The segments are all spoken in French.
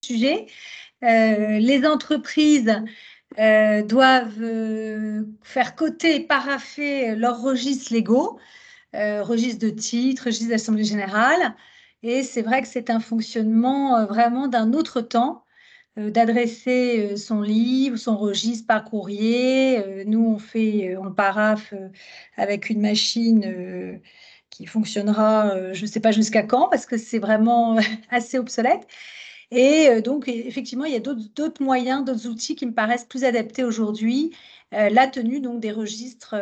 sujet. Les entreprises doivent faire coter et paraffer leurs registres légaux, registre de titres, registre d'assemblée générale. Et c'est vrai que c'est un fonctionnement vraiment d'un autre temps, d'adresser son livre, son registre par courrier. Nous, on paraphe avec une machine qui fonctionnera, je ne sais pas jusqu'à quand, parce que c'est vraiment assez obsolète. Et donc, effectivement, il y a d'autres moyens, d'autres outils qui me paraissent plus adaptés aujourd'hui. La tenue donc des registres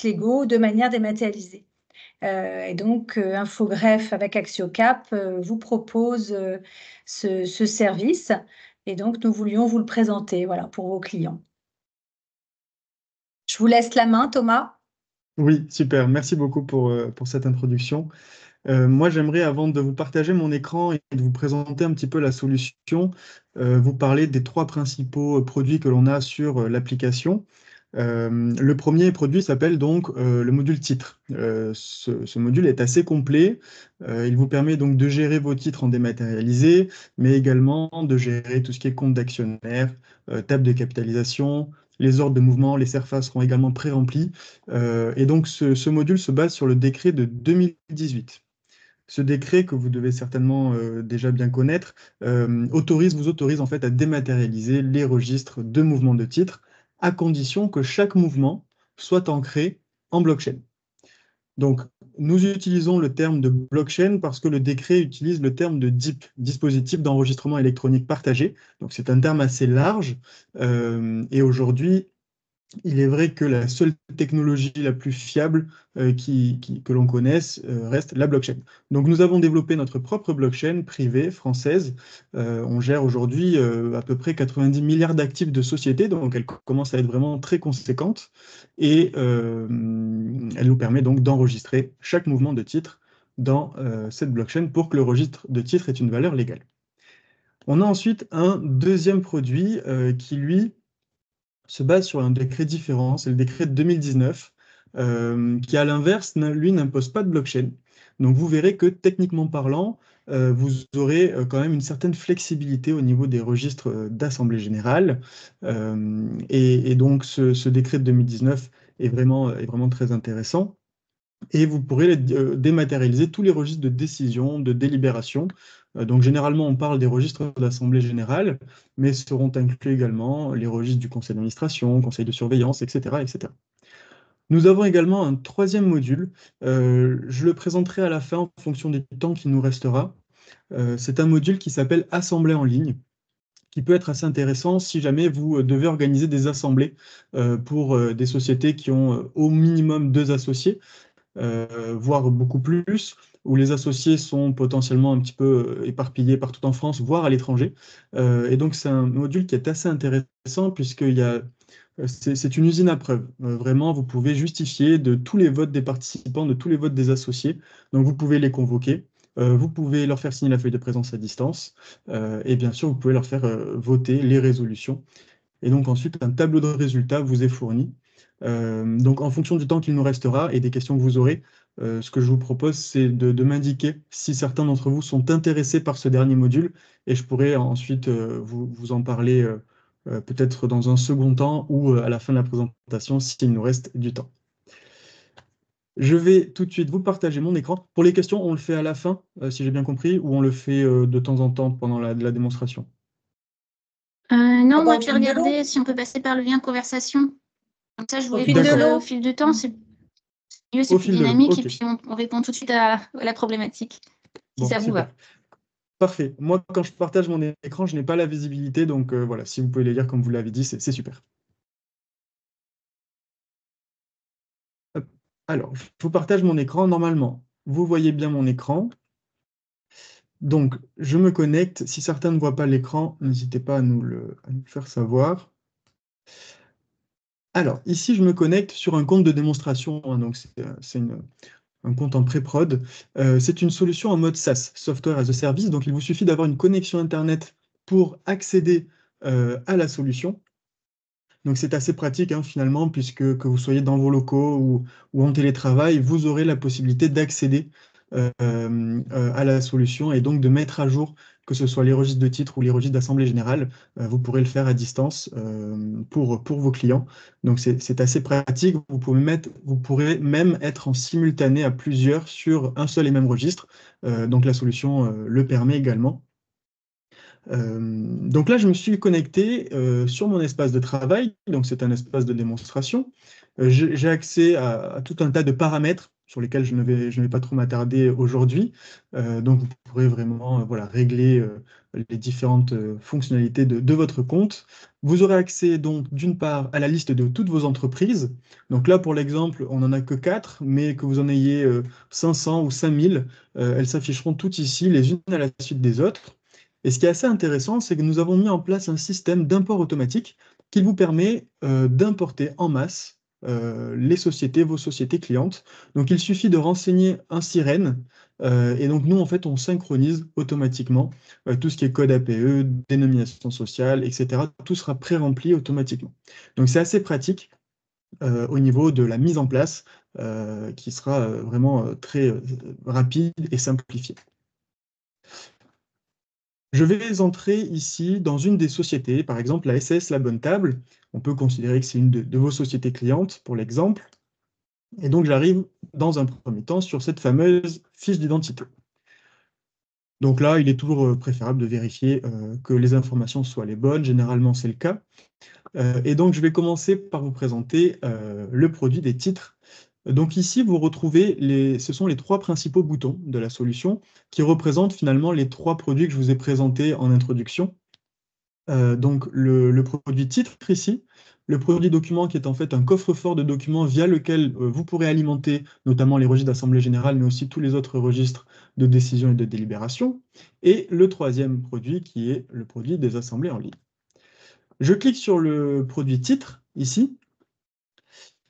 légaux de manière dématérialisée. Et donc, Infogreffe avec Axiocap vous propose ce service. Et donc, nous voulions vous le présenter, voilà, pour vos clients. Je vous laisse la main, Thomas. Oui, super. Merci beaucoup pour cette introduction. Moi, j'aimerais, avant de vous partager mon écran et de vous présenter un petit peu la solution, vous parler des trois principaux produits que l'on a sur l'application. Le premier produit s'appelle donc le module titre. Ce module est assez complet. Il vous permet donc de gérer vos titres en dématérialisé, mais également de gérer tout ce qui est compte d'actionnaire, table de capitalisation. Les ordres de mouvement, les CERFA seront également pré-remplis. Et donc, ce module se base sur le décret de 2018. Ce décret, que vous devez certainement déjà bien connaître, vous autorise en fait à dématérialiser les registres de mouvements de titres, à condition que chaque mouvement soit ancré en blockchain. Donc, nous utilisons le terme de blockchain parce que le décret utilise le terme de DIP, dispositif d'enregistrement électronique partagé. Donc, c'est un terme assez large. Et aujourd'hui, il est vrai que la seule technologie la plus fiable que l'on connaisse reste la blockchain. Donc nous avons développé notre propre blockchain privée française. On gère aujourd'hui à peu près 90 milliards d'actifs de société, donc elle commence à être vraiment très conséquente. Et elle nous permet donc d'enregistrer chaque mouvement de titre dans cette blockchain pour que le registre de titre ait une valeur légale. On a ensuite un deuxième produit qui, lui, se base sur un décret différent, c'est le décret de 2019, qui à l'inverse, lui, n'impose pas de blockchain. Donc vous verrez que techniquement parlant, vous aurez quand même une certaine flexibilité au niveau des registres d'Assemblée générale. Et donc ce décret de 2019 est vraiment très intéressant. Et vous pourrez dématérialiser tous les registres de décision, de délibération. Donc généralement, on parle des registres d'Assemblée générale, mais seront inclus également les registres du conseil d'administration, conseil de surveillance, etc., etc. Nous avons également un troisième module. Je le présenterai à la fin en fonction du temps qui nous restera. C'est un module qui s'appelle Assemblée en ligne, qui peut être assez intéressant si jamais vous devez organiser des assemblées pour des sociétés qui ont au minimum 2 associés, voire beaucoup plus, où les associés sont potentiellement un petit peu éparpillés partout en France, voire à l'étranger. Et donc, c'est un module qui est assez intéressant c'est une usine à preuves. Vraiment, vous pouvez justifier de tous les votes des participants, de tous les votes des associés. Donc, vous pouvez les convoquer. Vous pouvez leur faire signer la feuille de présence à distance. Et bien sûr, vous pouvez leur faire voter les résolutions. Et donc ensuite, un tableau de résultats vous est fourni. Donc en fonction du temps qu'il nous restera et des questions que vous aurez, ce que je vous propose, c'est de m'indiquer si certains d'entre vous sont intéressés par ce dernier module, et je pourrai ensuite vous en parler peut-être dans un second temps ou à la fin de la présentation s'il nous reste du temps. Je vais tout de suite vous partager mon écran. Pour les questions, on le fait à la fin, si j'ai bien compris, ou on le fait de temps en temps pendant la démonstration? Non, moi, je vais regarder si on peut passer par le lien conversation. Comme ça, je vous réponds au fil du temps. C'est mieux, c'est plus dynamique. Et puis, on répond tout de suite à la problématique, si ça vous va. Parfait. Moi, quand je partage mon écran, je n'ai pas la visibilité. Donc, voilà, si vous pouvez les lire comme vous l'avez dit, c'est super. Hop. Alors, je vous partage mon écran. Normalement, vous voyez bien mon écran. Donc, je me connecte. Si certains ne voient pas l'écran, n'hésitez pas à nous le faire savoir. Alors, ici, je me connecte sur un compte de démonstration, hein, donc, c'est un compte en pré-prod. C'est une solution en mode SaaS, Software as a Service. Donc, il vous suffit d'avoir une connexion Internet pour accéder à la solution. Donc, c'est assez pratique, hein, finalement, puisque que vous soyez dans vos locaux ou en télétravail, vous aurez la possibilité d'accéder à la solution et donc de mettre à jour, que ce soit les registres de titres ou les registres d'assemblée générale, vous pourrez le faire à distance pour vos clients. Donc c'est assez pratique. Vous pourrez même être en simultané à plusieurs sur un seul et même registre. Donc la solution le permet également. Donc là, je me suis connecté sur mon espace de travail, donc c'est un espace de démonstration. J'ai accès à tout un tas de paramètres sur lesquels je ne vais pas trop m'attarder aujourd'hui. Donc vous pourrez vraiment voilà, régler les différentes fonctionnalités de votre compte. Vous aurez accès donc d'une part à la liste de toutes vos entreprises. Donc là, pour l'exemple, on n'en a que 4, mais que vous en ayez 500 ou 5000, elles s'afficheront toutes ici, les unes à la suite des autres. Et ce qui est assez intéressant, c'est que nous avons mis en place un système d'import automatique qui vous permet d'importer en masse les sociétés, vos sociétés clientes. Donc il suffit de renseigner un sirène, et donc nous, en fait, on synchronise automatiquement tout ce qui est code APE, dénomination sociale, etc. Tout sera pré-rempli automatiquement. Donc c'est assez pratique au niveau de la mise en place, qui sera vraiment très rapide et simplifiée. Je vais entrer ici dans une des sociétés, par exemple la SAS La Bonne Table. On peut considérer que c'est une de vos sociétés clientes, pour l'exemple. Et donc, j'arrive dans un premier temps sur cette fameuse fiche d'identité. Donc là, il est toujours préférable de vérifier que les informations soient les bonnes. Généralement, c'est le cas. Et donc, je vais commencer par vous présenter le produit des titres. Donc ici, vous retrouvez ce sont les 3 principaux boutons de la solution qui représentent finalement les 3 produits que je vous ai présentés en introduction. Donc le produit titre ici, le produit document qui est en fait un coffre-fort de documents via lequel vous pourrez alimenter notamment les registres d'assemblée générale, mais aussi tous les autres registres de décision et de délibération. Et le 3e produit qui est le produit des assemblées en ligne. Je clique sur le produit titre ici.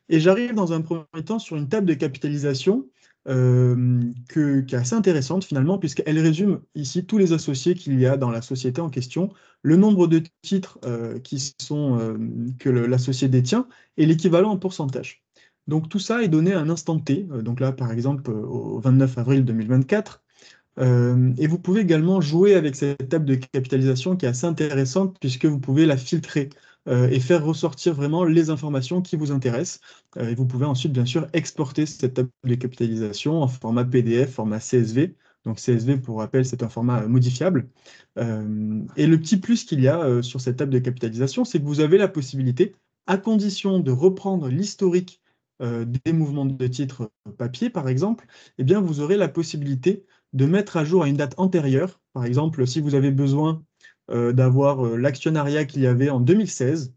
Et j'arrive dans un premier temps sur une table de capitalisation qui est assez intéressante finalement, puisqu'elle résume ici tous les associés qu'il y a dans la société en question, le nombre de titres que l'associé détient et l'équivalent en pourcentage. Donc tout ça est donné à un instant T, donc là par exemple au 29 avril 2024. Et vous pouvez également jouer avec cette table de capitalisation qui est assez intéressante puisque vous pouvez la filtrer et faire ressortir vraiment les informations qui vous intéressent. Et vous pouvez ensuite, bien sûr, exporter cette table de capitalisation en format PDF, format CSV. Donc CSV, pour rappel, c'est un format modifiable. Et le petit plus qu'il y a sur cette table de capitalisation, c'est que vous avez la possibilité, à condition de reprendre l'historique des mouvements de titres papier, par exemple, eh bien, vous aurez la possibilité de mettre à jour à une date antérieure. Par exemple, si vous avez besoin d'avoir l'actionnariat qu'il y avait en 2016,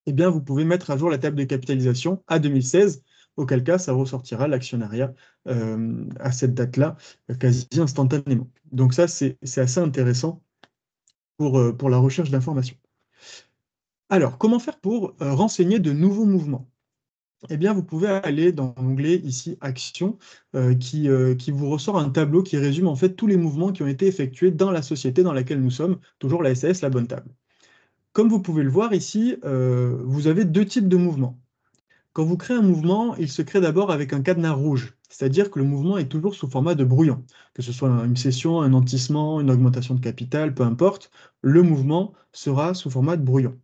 eh bien, vous pouvez mettre à jour la table de capitalisation à 2016, auquel cas, ça ressortira l'actionnariat à cette date-là, quasi instantanément. Donc ça, c'est assez intéressant pour la recherche d'informations. Alors, comment faire pour renseigner de nouveaux mouvements ? Eh bien, vous pouvez aller dans l'onglet ici Action, qui vous ressort un tableau qui résume en fait tous les mouvements qui ont été effectués dans la société dans laquelle nous sommes, toujours la SAS La Bonne Table. Comme vous pouvez le voir ici, vous avez 2 types de mouvements. Quand vous créez un mouvement, il se crée d'abord avec un cadenas rouge, c'est-à-dire que le mouvement est toujours sous format de brouillon. Que ce soit une cession, un nantissement, une augmentation de capital, peu importe, le mouvement sera sous format de brouillon.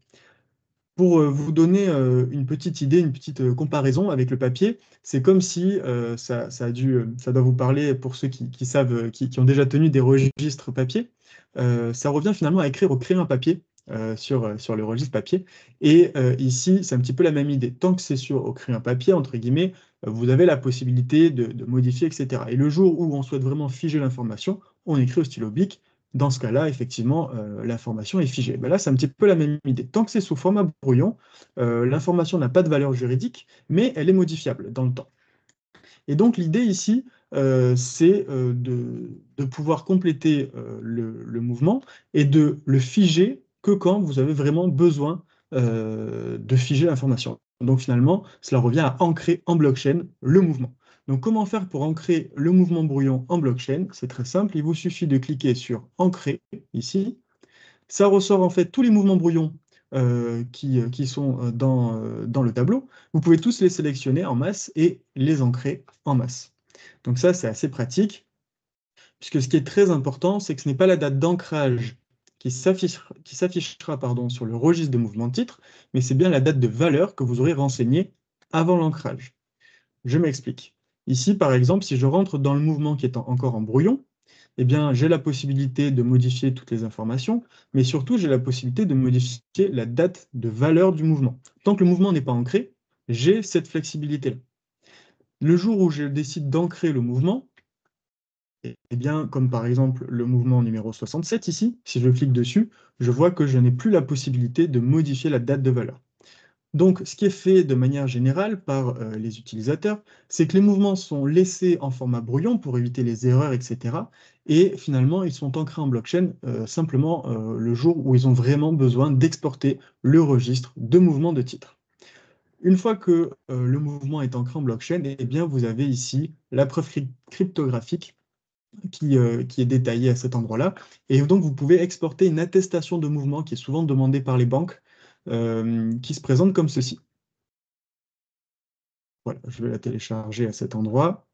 Pour vous donner une petite idée, une petite comparaison avec le papier, c'est comme si, ça doit vous parler pour ceux qui savent, qui ont déjà tenu des registres papier, ça revient finalement à écrire au crayon papier sur le registre papier. Et ici, c'est un petit peu la même idée. Tant que c'est au crayon papier, entre guillemets, vous avez la possibilité de modifier, etc. Et le jour où on souhaite vraiment figer l'information, on écrit au stylo bic. Dans ce cas-là, effectivement, l'information est figée. Ben là, c'est un petit peu la même idée. Tant que c'est sous format brouillon, l'information n'a pas de valeur juridique, mais elle est modifiable dans le temps. Et donc, l'idée ici, c'est de pouvoir compléter le mouvement et de le figer que quand vous avez vraiment besoin de figer l'information. Donc, finalement, cela revient à ancrer en blockchain le mouvement. Donc, comment faire pour ancrer le mouvement brouillon en blockchain? C'est très simple, il vous suffit de cliquer sur « Ancrer » ici. Ça ressort en fait tous les mouvements brouillons qui sont dans le tableau. Vous pouvez tous les sélectionner en masse et les ancrer en masse. Donc ça, c'est assez pratique, puisque ce qui est très important, c'est que ce n'est pas la date d'ancrage qui s'affichera sur le registre de mouvement de titre, mais c'est bien la date de valeur que vous aurez renseignée avant l'ancrage. Je m'explique. Ici, par exemple, si je rentre dans le mouvement qui est encore en brouillon, eh bien, j'ai la possibilité de modifier toutes les informations, mais surtout, j'ai la possibilité de modifier la date de valeur du mouvement. Tant que le mouvement n'est pas ancré, j'ai cette flexibilité-là. Le jour où je décide d'ancrer le mouvement, eh bien, comme par exemple le mouvement numéro 67 ici, si je clique dessus, je vois que je n'ai plus la possibilité de modifier la date de valeur. Donc, ce qui est fait de manière générale par les utilisateurs, c'est que les mouvements sont laissés en format brouillon pour éviter les erreurs, etc. Et finalement, ils sont ancrés en blockchain simplement le jour où ils ont vraiment besoin d'exporter le registre de mouvement de titre. Une fois que le mouvement est ancré en blockchain, eh bien, vous avez ici la preuve cryptographique qui est détaillée à cet endroit-là. Et donc, vous pouvez exporter une attestation de mouvement qui est souvent demandée par les banques, qui se présente comme ceci. Voilà, je vais la télécharger à cet endroit.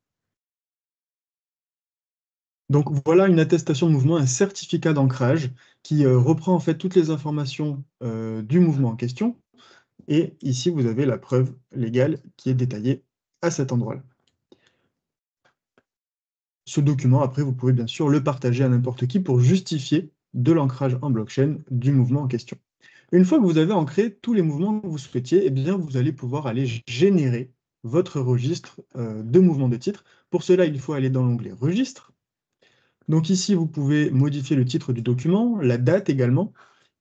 Donc voilà une attestation de mouvement, un certificat d'ancrage qui reprend en fait toutes les informations du mouvement en question. Et ici, vous avez la preuve légale qui est détaillée à cet endroit-là. Ce document, après, vous pouvez bien sûr le partager à n'importe qui pour justifier de l'ancrage en blockchain du mouvement en question. Une fois que vous avez ancré tous les mouvements que vous souhaitiez, eh bien, vous allez pouvoir aller générer votre registre de mouvement de titre. Pour cela, il faut aller dans l'onglet Registre. Donc ici, vous pouvez modifier le titre du document, la date également,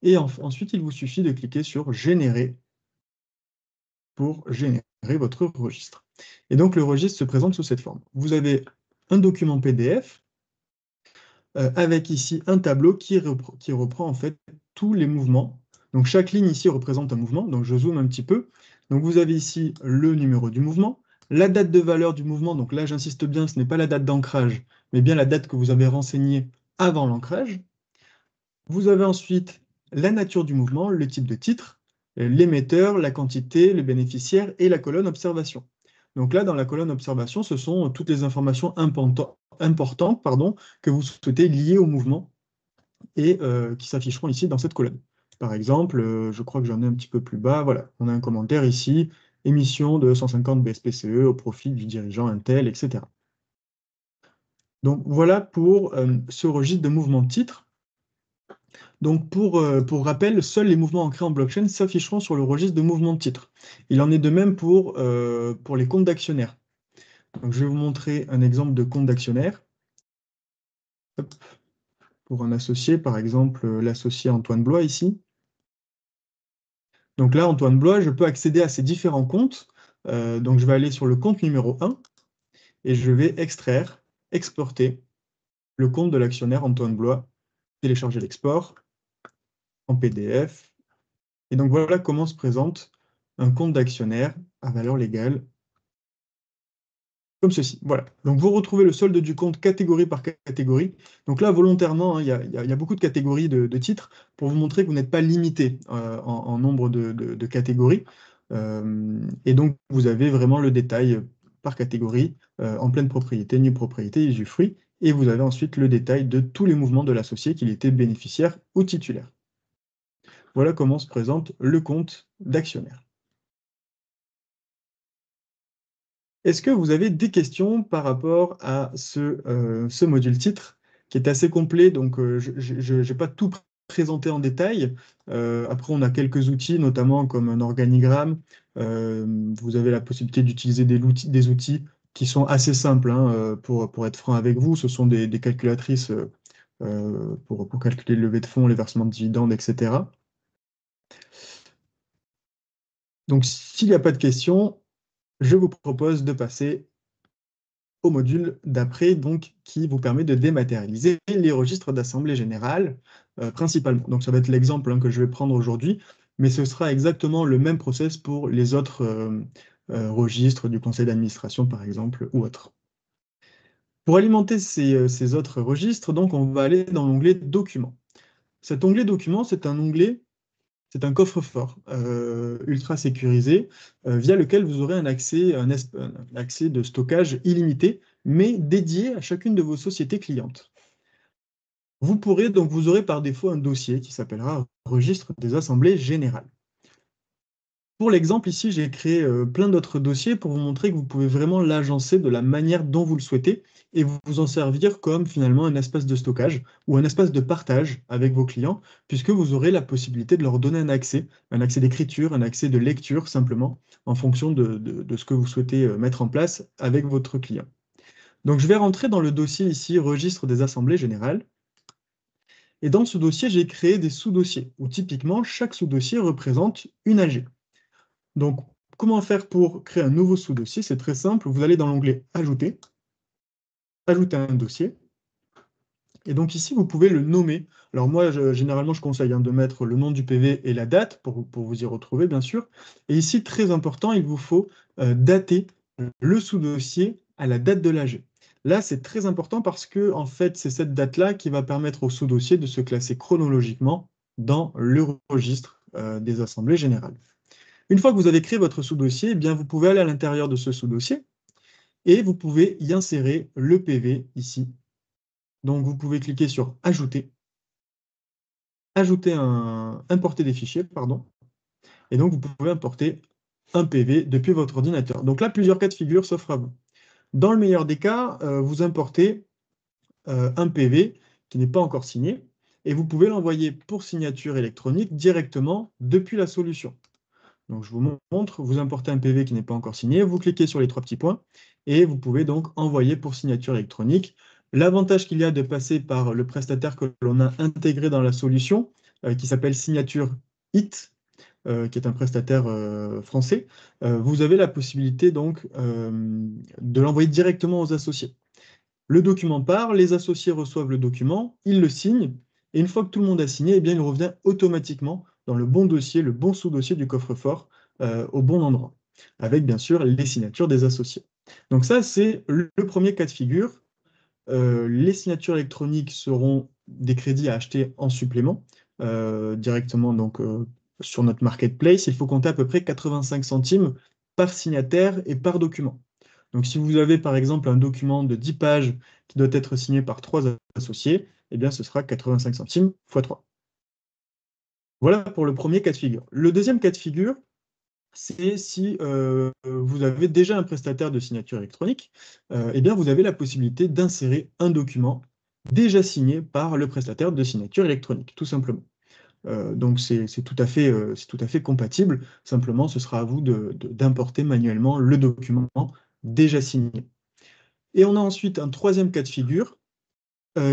et ensuite, il vous suffit de cliquer sur Générer pour générer votre registre. Et donc, le registre se présente sous cette forme. Vous avez un document PDF avec ici un tableau qui reprend en fait tous les mouvements. Donc chaque ligne ici représente un mouvement, donc je zoome un petit peu. Donc vous avez ici le numéro du mouvement, la date de valeur du mouvement, donc là j'insiste bien, ce n'est pas la date d'ancrage, mais bien la date que vous avez renseignée avant l'ancrage. Vous avez ensuite la nature du mouvement, le type de titre, l'émetteur, la quantité, le bénéficiaire et la colonne observation. Donc là, dans la colonne observation, ce sont toutes les informations importantes que vous souhaitez liées au mouvement et qui s'afficheront ici dans cette colonne. Par exemple, je crois que j'en ai un petit peu plus bas, voilà, on a un commentaire ici, émission de 150 BSPCE au profit du dirigeant Intel, etc. Donc voilà pour ce registre de mouvement de titre. Donc pour rappel, seuls les mouvements ancrés en blockchain s'afficheront sur le registre de mouvement de titre. Il en est de même pour les comptes d'actionnaires. Donc je vais vous montrer un exemple de compte d'actionnaire. Pour un associé, par exemple l'associé Antoine Blois ici. Donc là, Antoine Blois, je peux accéder à ces différents comptes. Donc je vais aller sur le compte numéro 1 et je vais exporter le compte de l'actionnaire Antoine Blois, télécharger l'export en PDF. Et donc voilà comment se présente un compte d'actionnaire à valeur légale, comme ceci. Voilà. Donc vous retrouvez le solde du compte catégorie par catégorie. Donc là, volontairement, hein, il y a beaucoup de catégories de titres pour vous montrer que vous n'êtes pas limité en nombre de catégories. Et donc vous avez vraiment le détail par catégorie, en pleine propriété, nue propriété, usufruit. Et vous avez ensuite le détail de tous les mouvements de l'associé, qu'il était bénéficiaire ou titulaire. Voilà comment se présente le compte d'actionnaire. Est-ce que vous avez des questions par rapport à ce module titre, qui est assez complet, donc je n'ai pas tout présenté en détail. Après, on a quelques outils, notamment comme un organigramme. Vous avez la possibilité d'utiliser des outils qui sont assez simples, hein, pour être franc avec vous. Ce sont des calculatrices pour calculer le levée de fonds, les versements de dividendes, etc. Donc, s'il n'y a pas de questions, je vous propose de passer au module d'après, donc, qui vous permet de dématérialiser les registres d'assemblée générale, principalement. Donc, ça va être l'exemple que je vais prendre aujourd'hui, mais ce sera exactement le même process pour les autres registres du conseil d'administration, par exemple, ou autres. Pour alimenter ces autres registres, donc, on va aller dans l'onglet Documents. Cet onglet Documents, c'est un onglet C'est un coffre-fort ultra sécurisé via lequel vous aurez un accès de stockage illimité, mais dédié à chacune de vos sociétés clientes. Vous aurez par défaut un dossier qui s'appellera registre des assemblées générales. Pour l'exemple ici, j'ai créé plein d'autres dossiers pour vous montrer que vous pouvez vraiment l'agencer de la manière dont vous le souhaitez et vous en servir comme finalement un espace de stockage ou un espace de partage avec vos clients, puisque vous aurez la possibilité de leur donner un accès d'écriture, un accès de lecture simplement, en fonction de ce que vous souhaitez mettre en place avec votre client. Donc je vais rentrer dans le dossier ici, registre des assemblées générales. Et dans ce dossier, j'ai créé des sous-dossiers, où typiquement, chaque sous-dossier représente une AG. Donc, comment faire pour créer un nouveau sous-dossier? C'est très simple, vous allez dans l'onglet « Ajouter »,« Ajouter un dossier ». Et donc ici, vous pouvez le nommer. Alors moi, généralement, je conseille de mettre le nom du PV et la date, pour vous y retrouver, bien sûr. Et ici, très important, il vous faut dater le sous-dossier à la date de l'AG. Là, c'est très important parce que, en fait, c'est cette date-là qui va permettre au sous-dossier de se classer chronologiquement dans le registre des assemblées générales. Une fois que vous avez créé votre sous-dossier, eh bien, vous pouvez aller à l'intérieur de ce sous-dossier et vous pouvez y insérer le PV ici. Donc, vous pouvez cliquer sur « Ajouter »,« Importer des fichiers », pardon. Et donc, vous pouvez importer un PV depuis votre ordinateur. Donc là, plusieurs cas de figure s'offrent à vous. Dans le meilleur des cas, vous importez un PV qui n'est pas encore signé et vous pouvez l'envoyer pour signature électronique directement depuis la solution. Donc, je vous montre, vous importez un PV qui n'est pas encore signé, vous cliquez sur les trois petits points et vous pouvez donc envoyer pour signature électronique. L'avantage qu'il y a de passer par le prestataire que l'on a intégré dans la solution, qui s'appelle Signature IT, qui est un prestataire français, vous avez la possibilité donc de l'envoyer directement aux associés. Le document part, les associés reçoivent le document, ils le signent, et une fois que tout le monde a signé, eh bien, il revient automatiquement dans le bon dossier, le bon sous-dossier du coffre-fort, au bon endroit, avec bien sûr les signatures des associés. Donc ça, c'est le premier cas de figure. Les signatures électroniques seront des crédits à acheter en supplément, directement donc, sur notre marketplace. Il faut compter à peu près 85 centimes par signataire et par document. Donc si vous avez par exemple un document de 10 pages qui doit être signé par 3 associés, eh bien ce sera 85 centimes x 3. Voilà pour le premier cas de figure. Le deuxième cas de figure, c'est si vous avez déjà un prestataire de signature électronique, eh bien vous avez la possibilité d'insérer un document déjà signé par le prestataire de signature électronique, tout simplement. Donc c'est tout à fait compatible, simplement ce sera à vous d'importer manuellement le document déjà signé. Et on a ensuite un troisième cas de figure,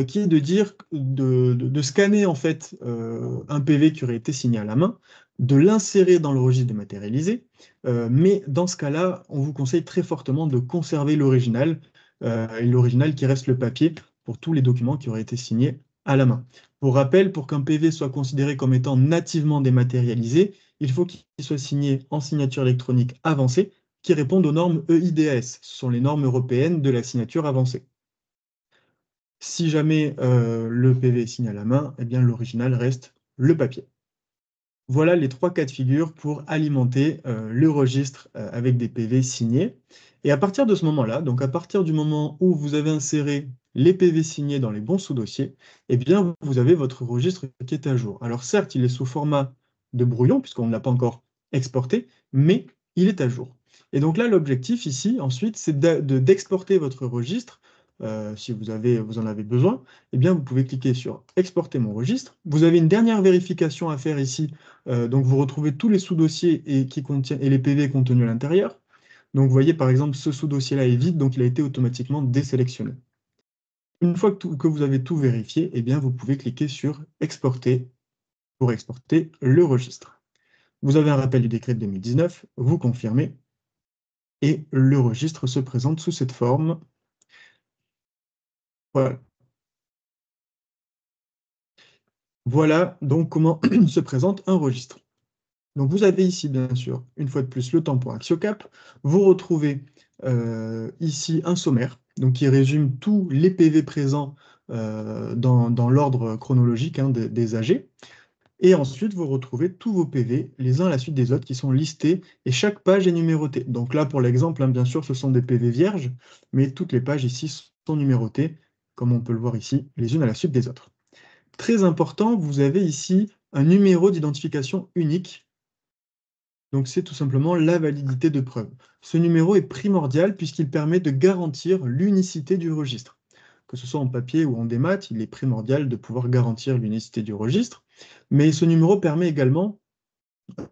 qui est de scanner en fait un PV qui aurait été signé à la main, de l'insérer dans le registre dématérialisé, mais dans ce cas-là, on vous conseille très fortement de conserver l'original, et l'original qui reste le papier pour tous les documents qui auraient été signés à la main. Pour rappel, pour qu'un PV soit considéré comme étant nativement dématérialisé, il faut qu'il soit signé en signature électronique avancée, qui répondent aux normes EIDAS, ce sont les normes européennes de la signature avancée. Si jamais le PV est signé à la main, eh bien l'original reste le papier. Voilà les trois cas de figure pour alimenter le registre avec des PV signés. Et à partir de ce moment-là, donc à partir du moment où vous avez inséré les PV signés dans les bons sous-dossiers, eh bien vous avez votre registre qui est à jour. Alors certes, il est sous format de brouillon, puisqu'on ne l'a pas encore exporté, mais il est à jour. Et donc là, l'objectif ici, ensuite, c'est d'exporter votre registre. Si vous en avez besoin, eh bien, vous pouvez cliquer sur « Exporter mon registre ». Vous avez une dernière vérification à faire ici. Donc, vous retrouvez tous les sous-dossiers et les PV contenus à l'intérieur. Donc, vous voyez, par exemple, ce sous-dossier-là est vide, donc il a été automatiquement désélectionné. Une fois que vous avez tout vérifié, eh bien, vous pouvez cliquer sur « Exporter » pour exporter le registre. Vous avez un rappel du décret de 2019, vous confirmez, et le registre se présente sous cette forme. Voilà. Voilà donc comment se présente un registre. Donc vous avez ici, bien sûr, une fois de plus, le tampon Axiocap. Vous retrouvez ici un sommaire, donc qui résume tous les PV présents dans l'ordre chronologique des AG. Et ensuite, vous retrouvez tous vos PV, les uns à la suite des autres, qui sont listés, et chaque page est numérotée. Donc là, pour l'exemple, hein, bien sûr, ce sont des PV vierges, mais toutes les pages ici sont numérotées, comme on peut le voir ici, les unes à la suite des autres. Très important, vous avez ici un numéro d'identification unique. Donc c'est tout simplement la validité de preuve. Ce numéro est primordial puisqu'il permet de garantir l'unicité du registre. Que ce soit en papier ou en démat, il est primordial de pouvoir garantir l'unicité du registre. Mais ce numéro permet également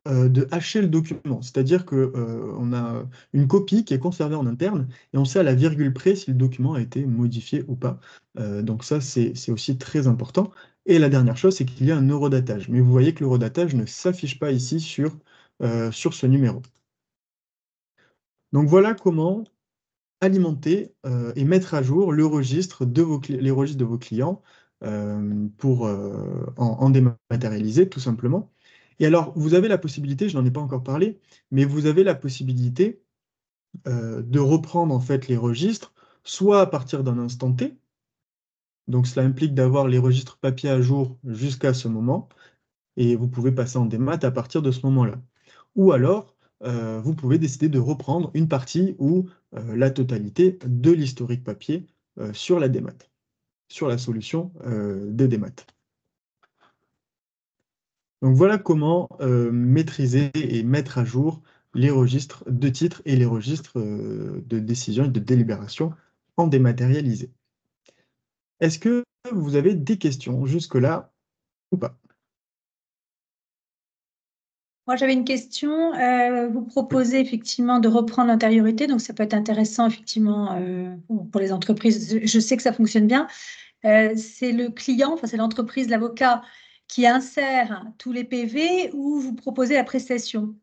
de hacher le document. C'est-à-dire qu'on a une copie qui est conservée en interne et on sait à la virgule près si le document a été modifié ou pas. Donc ça, c'est aussi très important. Et la dernière chose, c'est qu'il y a un eurodatage. Mais vous voyez que l'eurodatage ne s'affiche pas ici sur ce numéro. Donc voilà comment alimenter et mettre à jour le registre les registres de vos clients en dématérialisé, tout simplement. Et alors, vous avez la possibilité, je n'en ai pas encore parlé, mais vous avez la possibilité de reprendre en fait les registres, soit à partir d'un instant T, donc cela implique d'avoir les registres papier à jour jusqu'à ce moment, et vous pouvez passer en démat à partir de ce moment-là. Ou alors, vous pouvez décider de reprendre une partie ou la totalité de l'historique papier sur la démat, sur la solution de démat. Donc voilà comment maîtriser et mettre à jour les registres de titres et les registres de décision et de délibération en dématérialisé. Est-ce que vous avez des questions jusque-là ou pas? Moi, j'avais une question. Vous proposez effectivement de reprendre l'antériorité, donc ça peut être intéressant effectivement pour les entreprises. Je sais que ça fonctionne bien. C'est le client, enfin c'est l'entreprise, l'avocat qui insère tous les PV ou vous proposez la prestation?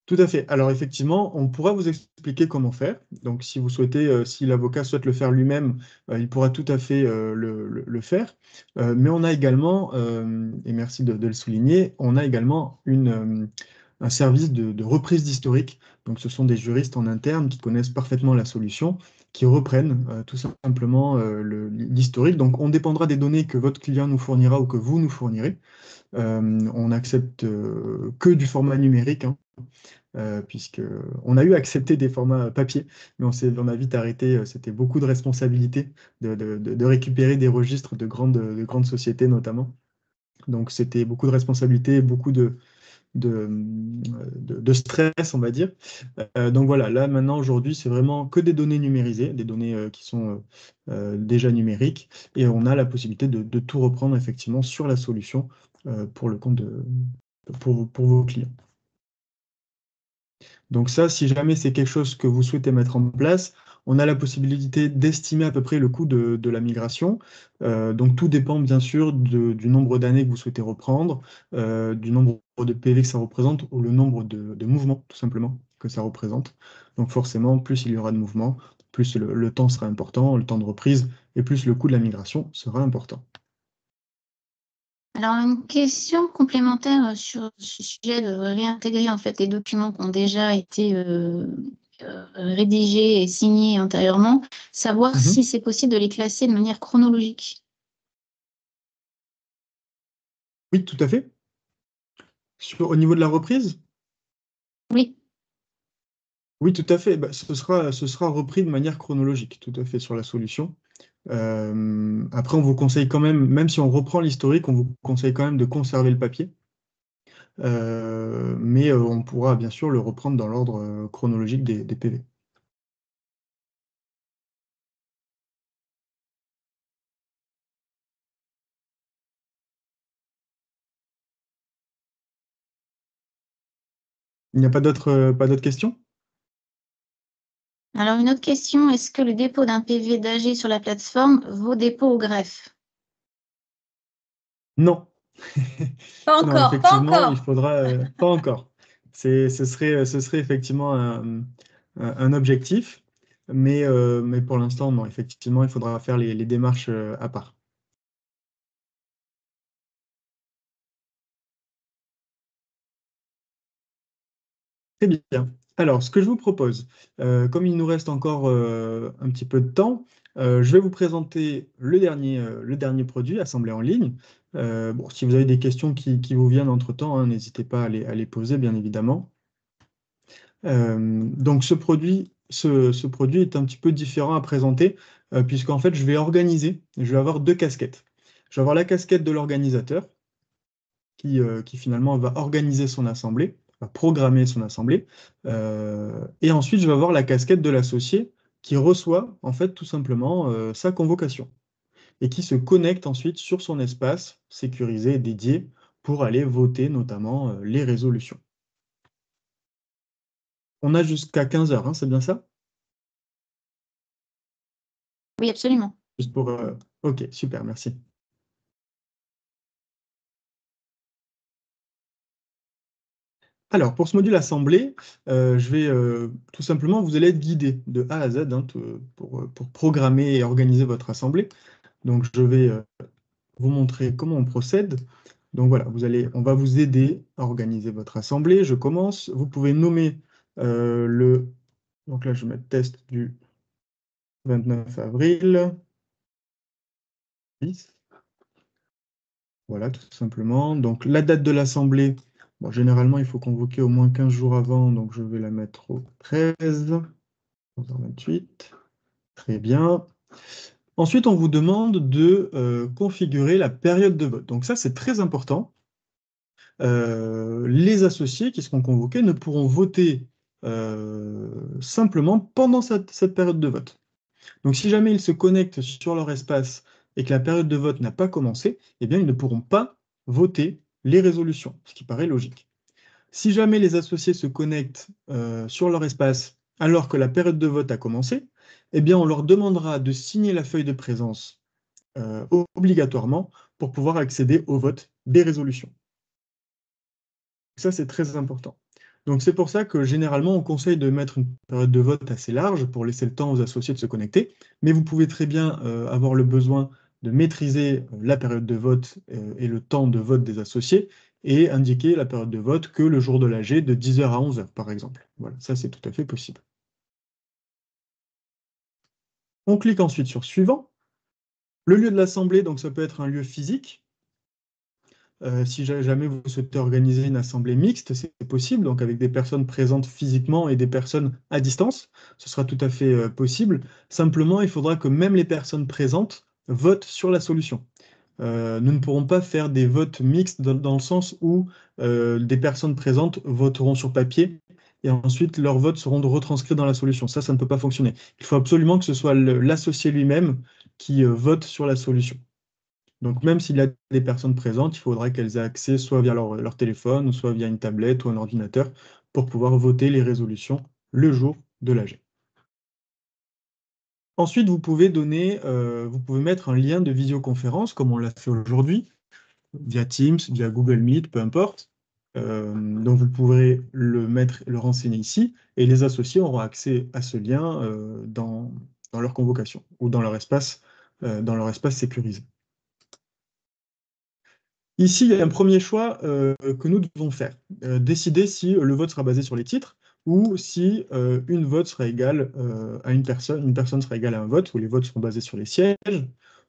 Tout à fait. Alors effectivement, on pourra vous expliquer comment faire. Donc si vous souhaitez, si l'avocat souhaite le faire lui-même, il pourra tout à fait le faire. Mais on a également, et merci de le souligner, on a également un service de reprise d'historique. Donc ce sont des juristes en interne qui connaissent parfaitement la solution, qui reprennent tout simplement l'historique. Donc on dépendra des données que votre client nous fournira ou que vous nous fournirez. On n'accepte que du format numérique, hein, puisque on a eu accepté des formats papier, mais on a vite arrêté. C'était beaucoup de responsabilités de récupérer des registres de grandes sociétés notamment. Donc c'était beaucoup de responsabilités, beaucoup de stress, on va dire. Donc voilà, là maintenant aujourd'hui, c'est vraiment que des données numérisées, des données qui sont déjà numériques, et on a la possibilité de tout reprendre effectivement sur la solution pour le compte pour vos clients. Donc ça, si jamais c'est quelque chose que vous souhaitez mettre en place, on a la possibilité d'estimer à peu près le coût de la migration. Donc tout dépend bien sûr du nombre d'années que vous souhaitez reprendre, du nombre de PV que ça représente ou le nombre de mouvements tout simplement que ça représente. Donc forcément, plus il y aura de mouvements, plus le temps sera important, le temps de reprise, et plus le coût de la migration sera important. Alors, une question complémentaire sur ce sujet de réintégrer en fait les documents qui ont déjà été rédigés et signés antérieurement, savoir si c'est possible de les classer de manière chronologique. Oui, tout à fait. Au niveau de la reprise? Oui. Oui, tout à fait. Bah, ce sera repris de manière chronologique, tout à fait, sur la solution. Après, on vous conseille quand même si on reprend l'historique, on vous conseille quand même de conserver le papier. Mais on pourra bien sûr le reprendre dans l'ordre chronologique des PV. Il n'y a pas d'autres questions? Alors, une autre question, est-ce que le dépôt d'un PV d'AG sur la plateforme vaut dépôt au greffe? Non. Pas Non, encore, pas effectivement, il encore. faudra pas encore. Ce serait effectivement un objectif, mais pour l'instant, non. Effectivement, il faudra faire les démarches à part. Très bien. Alors, ce que je vous propose, comme il nous reste encore un petit peu de temps, Je vais vous présenter le dernier produit, assemblé en ligne. Bon, si vous avez des questions qui vous viennent entre-temps, hein, n'hésitez pas à les poser, bien évidemment. Donc ce produit est un petit peu différent à présenter, puisqu'en fait, je vais avoir deux casquettes. Je vais avoir la casquette de l'organisateur, qui finalement va organiser son assemblée, va programmer son assemblée. Et ensuite, je vais avoir la casquette de l'associé qui reçoit en fait tout simplement sa convocation et qui se connecte ensuite sur son espace sécurisé et dédié pour aller voter notamment les résolutions. On a jusqu'à 15 heures, hein, c'est bien ça? Oui, absolument. Juste pour... Ok, super, merci. Alors, pour ce module assemblée, tout simplement, vous allez être guidé de A à Z hein, pour programmer et organiser votre assemblée. Donc, je vais vous montrer comment on procède. Donc voilà, on va vous aider à organiser votre assemblée. Je commence. Vous pouvez nommer donc là, je vais mettre test du 29 avril. 10. Voilà, tout simplement. Donc la date de l'assemblée, bon, généralement, il faut convoquer au moins 15 jours avant, donc je vais la mettre au 13, 11h28. Très bien. Ensuite, on vous demande de configurer la période de vote. Donc ça, c'est très important. Les associés qui seront convoqués ne pourront voter simplement pendant cette période de vote. Donc si jamais ils se connectent sur leur espace et que la période de vote n'a pas commencé, eh bien ils ne pourront pas voter les résolutions, ce qui paraît logique. Si jamais les associés se connectent sur leur espace alors que la période de vote a commencé, eh bien on leur demandera de signer la feuille de présence obligatoirement pour pouvoir accéder au vote des résolutions. Ça, c'est très important. Donc c'est pour ça que généralement, on conseille de mettre une période de vote assez large pour laisser le temps aux associés de se connecter, mais vous pouvez très bien avoir le besoin de maîtriser la période de vote et le temps de vote des associés et indiquer la période de vote que le jour de l'AG de 10h à 11h, par exemple. Voilà, ça c'est tout à fait possible. On clique ensuite sur Suivant. Le lieu de l'assemblée, donc ça peut être un lieu physique. Si jamais vous souhaitez organiser une assemblée mixte, c'est possible, donc avec des personnes présentes physiquement et des personnes à distance, ce sera tout à fait possible. Simplement, il faudra que même les personnes présentes votent sur la solution. Nous ne pourrons pas faire des votes mixtes dans le sens où des personnes présentes voteront sur papier et ensuite leurs votes seront retranscrits dans la solution. Ça ne peut pas fonctionner. Il faut absolument que ce soit l'associé lui-même qui vote sur la solution. Donc, même s'il y a des personnes présentes, il faudra qu'elles aient accès soit via leur téléphone, soit via une tablette ou un ordinateur pour pouvoir voter les résolutions le jour de l'AG. Ensuite, vous pouvez mettre un lien de visioconférence, comme on l'a fait aujourd'hui, via Teams, via Google Meet, peu importe. Donc, vous pourrez le renseigner ici, et les associés auront accès à ce lien dans leur convocation ou dans leur espace sécurisé. Ici, il y a un premier choix que nous devons faire. Décider si le vote sera basé sur les titres ou si une vote sera égale à une personne sera égale à un vote, où les votes seront basés sur les sièges.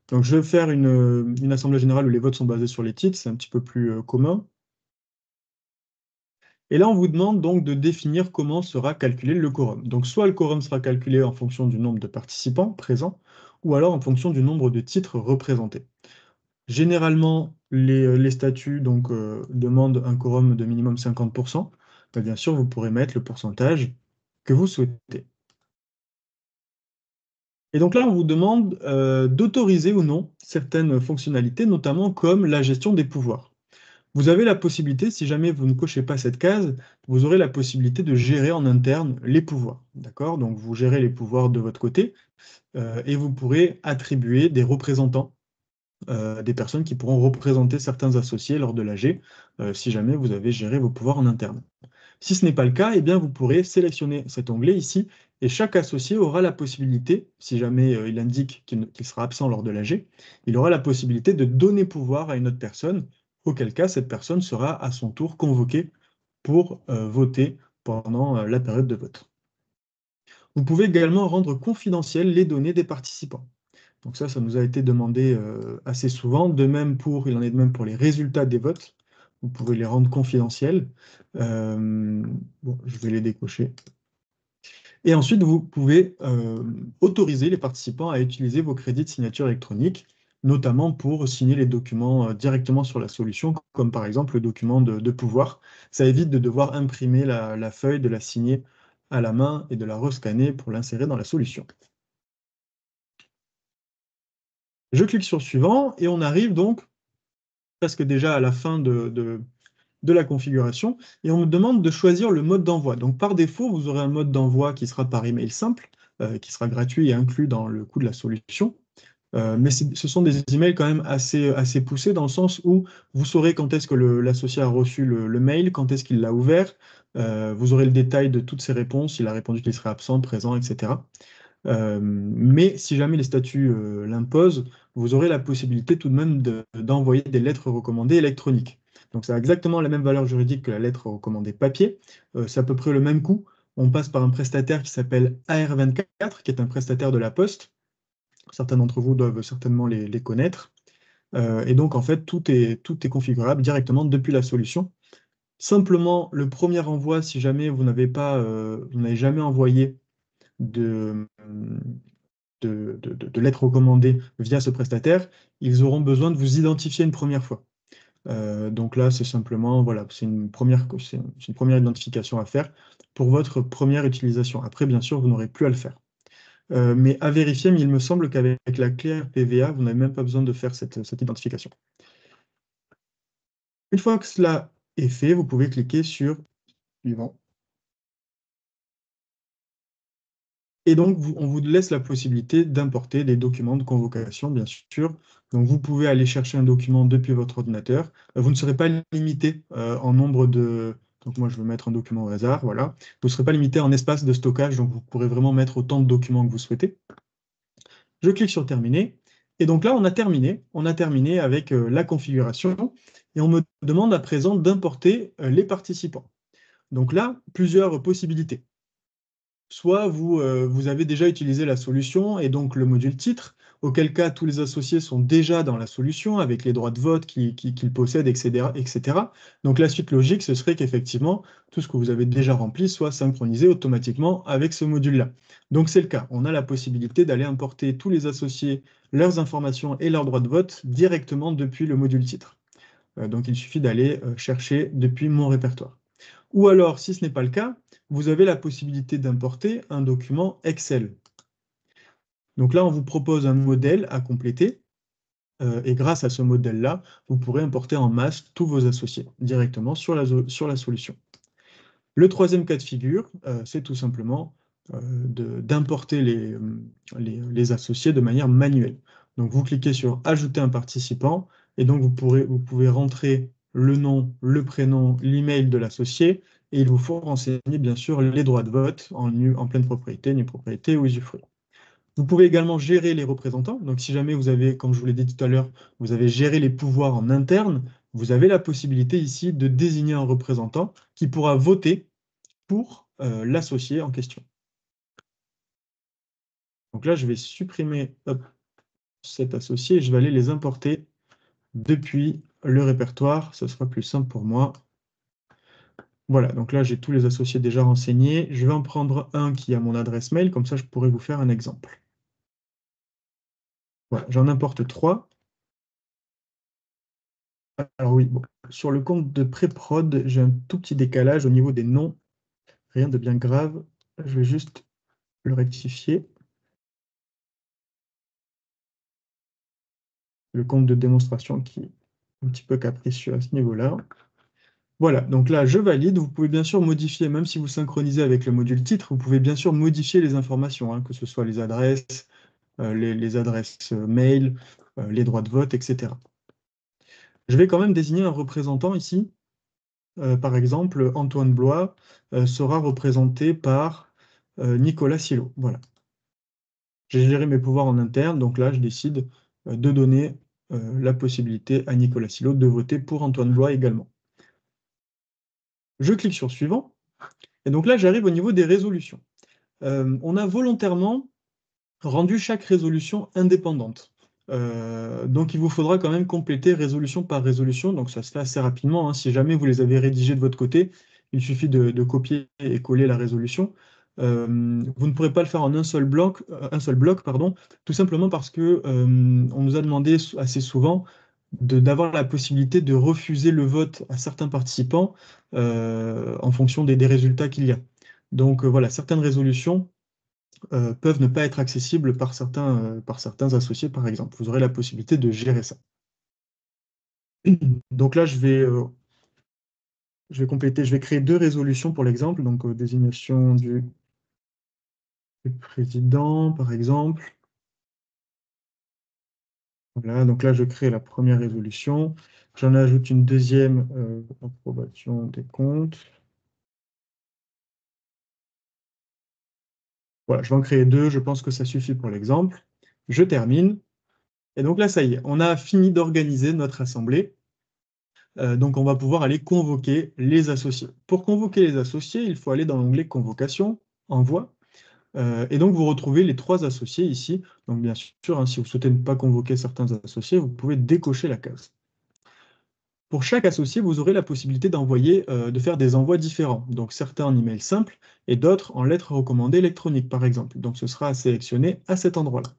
Donc je vais faire une assemblée générale où les votes sont basés sur les titres, c'est un petit peu plus commun. Et là, on vous demande donc de définir comment sera calculé le quorum. Donc soit le quorum sera calculé en fonction du nombre de participants présents, ou alors en fonction du nombre de titres représentés. Généralement, les statuts demandent un quorum de minimum 50%. Mais bien sûr, vous pourrez mettre le pourcentage que vous souhaitez. Et donc là, on vous demande d'autoriser ou non certaines fonctionnalités, notamment comme la gestion des pouvoirs. Vous avez la possibilité, si jamais vous ne cochez pas cette case, vous aurez la possibilité de gérer en interne les pouvoirs. D'accord? Donc vous gérez les pouvoirs de votre côté et vous pourrez attribuer des représentants. Des personnes qui pourront représenter certains associés lors de l'AG, si jamais vous avez géré vos pouvoirs en interne. Si ce n'est pas le cas, eh bien, vous pourrez sélectionner cet onglet ici, et chaque associé aura la possibilité, si jamais il indique qu'il sera absent lors de l'AG, il aura la possibilité de donner pouvoir à une autre personne, auquel cas cette personne sera à son tour convoquée pour voter pendant la période de vote. Vous pouvez également rendre confidentielles les données des participants. Donc ça nous a été demandé assez souvent. Il en est de même pour les résultats des votes. Vous pouvez les rendre confidentiels. Bon, je vais les décocher. Et ensuite, vous pouvez autoriser les participants à utiliser vos crédits de signature électronique, notamment pour signer les documents directement sur la solution, comme par exemple le document de pouvoir. Ça évite de devoir imprimer la feuille, de la signer à la main et de la rescanner pour l'insérer dans la solution. Je clique sur suivant et on arrive donc presque déjà à la fin de la configuration et on me demande de choisir le mode d'envoi. Donc par défaut, vous aurez un mode d'envoi qui sera par email simple, qui sera gratuit et inclus dans le coût de la solution. Mais ce sont des emails quand même assez poussés dans le sens où vous saurez quand est-ce que l'associé a reçu le mail, quand est-ce qu'il l'a ouvert, vous aurez le détail de toutes ses réponses, il a répondu qu'il serait absent, présent, etc. Mais si jamais les statuts l'imposent, vous aurez la possibilité tout de même d'envoyer des lettres recommandées électroniques. Donc ça a exactement la même valeur juridique que la lettre recommandée papier. C'est à peu près le même coût. On passe par un prestataire qui s'appelle AR24, qui est un prestataire de la Poste. Certains d'entre vous doivent certainement les connaître. Et donc en fait, tout est configurable directement depuis la solution. Simplement, le premier envoi, si jamais vous n'avez jamais envoyé de lettres recommandées via ce prestataire, ils auront besoin de vous identifier une première fois. Donc là, c'est simplement, voilà, c'est une première identification à faire pour votre première utilisation. Après, bien sûr, vous n'aurez plus à le faire. Mais à vérifier, mais il me semble qu'avec la clé RPVA, vous n'avez même pas besoin de faire cette identification. Une fois que cela est fait, vous pouvez cliquer sur « Suivant ». Et donc, on vous laisse la possibilité d'importer des documents de convocation, bien sûr. Donc, vous pouvez aller chercher un document depuis votre ordinateur. Vous ne serez pas limité en nombre de... Donc, moi, je vais mettre un document au hasard, voilà. Vous ne serez pas limité en espace de stockage, donc vous pourrez vraiment mettre autant de documents que vous souhaitez. Je clique sur « Terminer ». Et donc là, on a terminé. On a terminé avec la configuration. Et on me demande à présent d'importer les participants. Donc là, plusieurs possibilités. Soit vous avez déjà utilisé la solution et donc le module titre, auquel cas tous les associés sont déjà dans la solution avec les droits de vote qu'ils possèdent, etc., etc. Donc la suite logique, ce serait qu'effectivement, tout ce que vous avez déjà rempli soit synchronisé automatiquement avec ce module-là. Donc c'est le cas. On a la possibilité d'aller importer tous les associés, leurs informations et leurs droits de vote directement depuis le module titre. Donc il suffit d'aller chercher depuis mon répertoire. Ou alors, si ce n'est pas le cas, vous avez la possibilité d'importer un document Excel. Donc là, on vous propose un modèle à compléter. Et grâce à ce modèle-là, vous pourrez importer en masse tous vos associés directement sur la solution. Le troisième cas de figure, c'est tout simplement d'importer les associés de manière manuelle. Donc vous cliquez sur « Ajouter un participant » et donc vous pouvez rentrer le nom, le prénom, l'email de l'associé et il vous faut renseigner bien sûr les droits de vote en pleine propriété, nue propriété ou usufruit. Vous pouvez également gérer les représentants. Donc si jamais vous avez, comme je vous l'ai dit tout à l'heure, vous avez géré les pouvoirs en interne, vous avez la possibilité ici de désigner un représentant qui pourra voter pour l'associé en question. Donc là, je vais supprimer cet associé et je vais aller les importer depuis le répertoire. Ce sera plus simple pour moi. Voilà, donc là, j'ai tous les associés déjà renseignés. Je vais en prendre un qui a mon adresse mail, comme ça, je pourrais vous faire un exemple. Voilà, j'en importe 3. Alors oui, bon, sur le compte de pré-prod, j'ai un tout petit décalage au niveau des noms. Rien de bien grave. Je vais juste le rectifier. Le compte de démonstration qui est un petit peu capricieux à ce niveau-là. Voilà, donc là, je valide. Vous pouvez bien sûr modifier, même si vous synchronisez avec le module titre, vous pouvez bien sûr modifier les informations, hein, que ce soit les adresses, les adresses mail, les droits de vote, etc. Je vais quand même désigner un représentant ici. Par exemple, Antoine Blois sera représenté par Nicolas Silo. Voilà. J'ai géré mes pouvoirs en interne, donc là, je décide de donner la possibilité à Nicolas Silo de voter pour Antoine Blois également. Je clique sur « Suivant ». Et donc là, j'arrive au niveau des résolutions. On a volontairement rendu chaque résolution indépendante. Donc, il vous faudra quand même compléter résolution par résolution. Donc, ça se fait assez rapidement, hein. Si jamais vous les avez rédigées de votre côté, il suffit de copier et coller la résolution. Vous ne pourrez pas le faire en un seul bloc, pardon, tout simplement parce que on nous a demandé assez souvent d'avoir la possibilité de refuser le vote à certains participants en fonction des résultats qu'il y a. Donc voilà, certaines résolutions peuvent ne pas être accessibles par certains associés, par exemple. Vous aurez la possibilité de gérer ça. Donc là, je vais compléter, je vais créer 2 résolutions pour l'exemple, donc désignation du président, par exemple. Voilà, donc là, je crée la première résolution. J'en ajoute une deuxième, approbation des comptes. Voilà, je vais en créer 2, je pense que ça suffit pour l'exemple. Je termine. Et donc là, ça y est, on a fini d'organiser notre assemblée. Donc on va pouvoir aller convoquer les associés. Pour convoquer les associés, il faut aller dans l'onglet Convocation, Envoi. Et donc vous retrouvez les 3 associés ici. Donc bien sûr, hein, si vous souhaitez ne pas convoquer certains associés, vous pouvez décocher la case. Pour chaque associé, vous aurez la possibilité de faire des envois différents. Donc certains en email simple et d'autres en lettres recommandées électroniques, par exemple. Donc ce sera à sélectionner à cet endroit-là.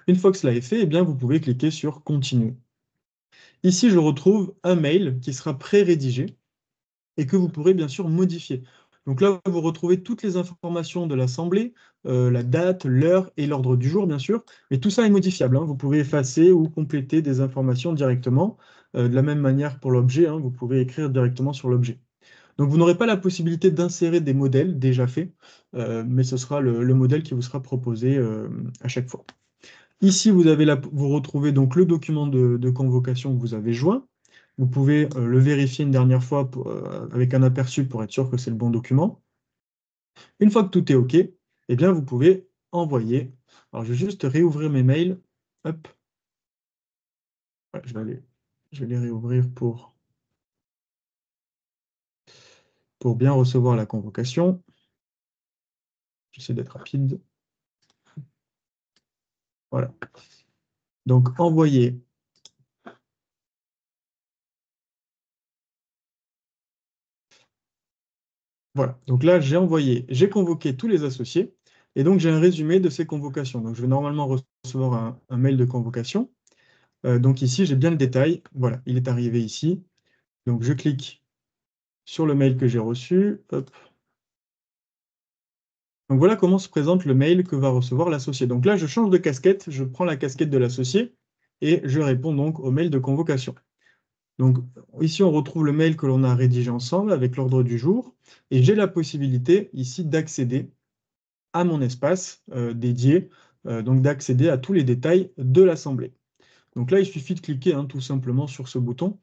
Une fois que cela est fait, eh bien, vous pouvez cliquer sur Continuer. Ici, je retrouve un mail qui sera pré-rédigé et que vous pourrez bien sûr modifier. Donc là, vous retrouvez toutes les informations de l'assemblée, la date, l'heure et l'ordre du jour, bien sûr. Mais tout ça est modifiable, hein. Vous pouvez effacer ou compléter des informations directement. De la même manière pour l'objet, hein, vous pouvez écrire directement sur l'objet. Donc vous n'aurez pas la possibilité d'insérer des modèles déjà faits, mais ce sera le modèle qui vous sera proposé à chaque fois. Ici, vous retrouvez donc le document de convocation que vous avez joint. Vous pouvez le vérifier une dernière fois avec un aperçu pour être sûr que c'est le bon document. Une fois que tout est OK, eh bien, vous pouvez envoyer. Alors, je vais juste réouvrir mes mails. Hop. Voilà, je vais les réouvrir pour bien recevoir la convocation. J'essaie d'être rapide. Voilà. Donc, envoyer. Voilà. Donc là, j'ai convoqué tous les associés. Et donc, j'ai un résumé de ces convocations. Donc, je vais normalement recevoir un mail de convocation. Donc ici, j'ai bien le détail. Voilà, il est arrivé ici. Donc, je clique sur le mail que j'ai reçu. Hop. Donc, voilà comment se présente le mail que va recevoir l'associé. Donc là, je change de casquette. Je prends la casquette de l'associé et je réponds donc au mail de convocation. Donc, ici, on retrouve le mail que l'on a rédigé ensemble avec l'ordre du jour. Et j'ai la possibilité ici d'accéder à mon espace dédié, donc d'accéder à tous les détails de l'assemblée. Donc là, il suffit de cliquer tout simplement sur ce bouton.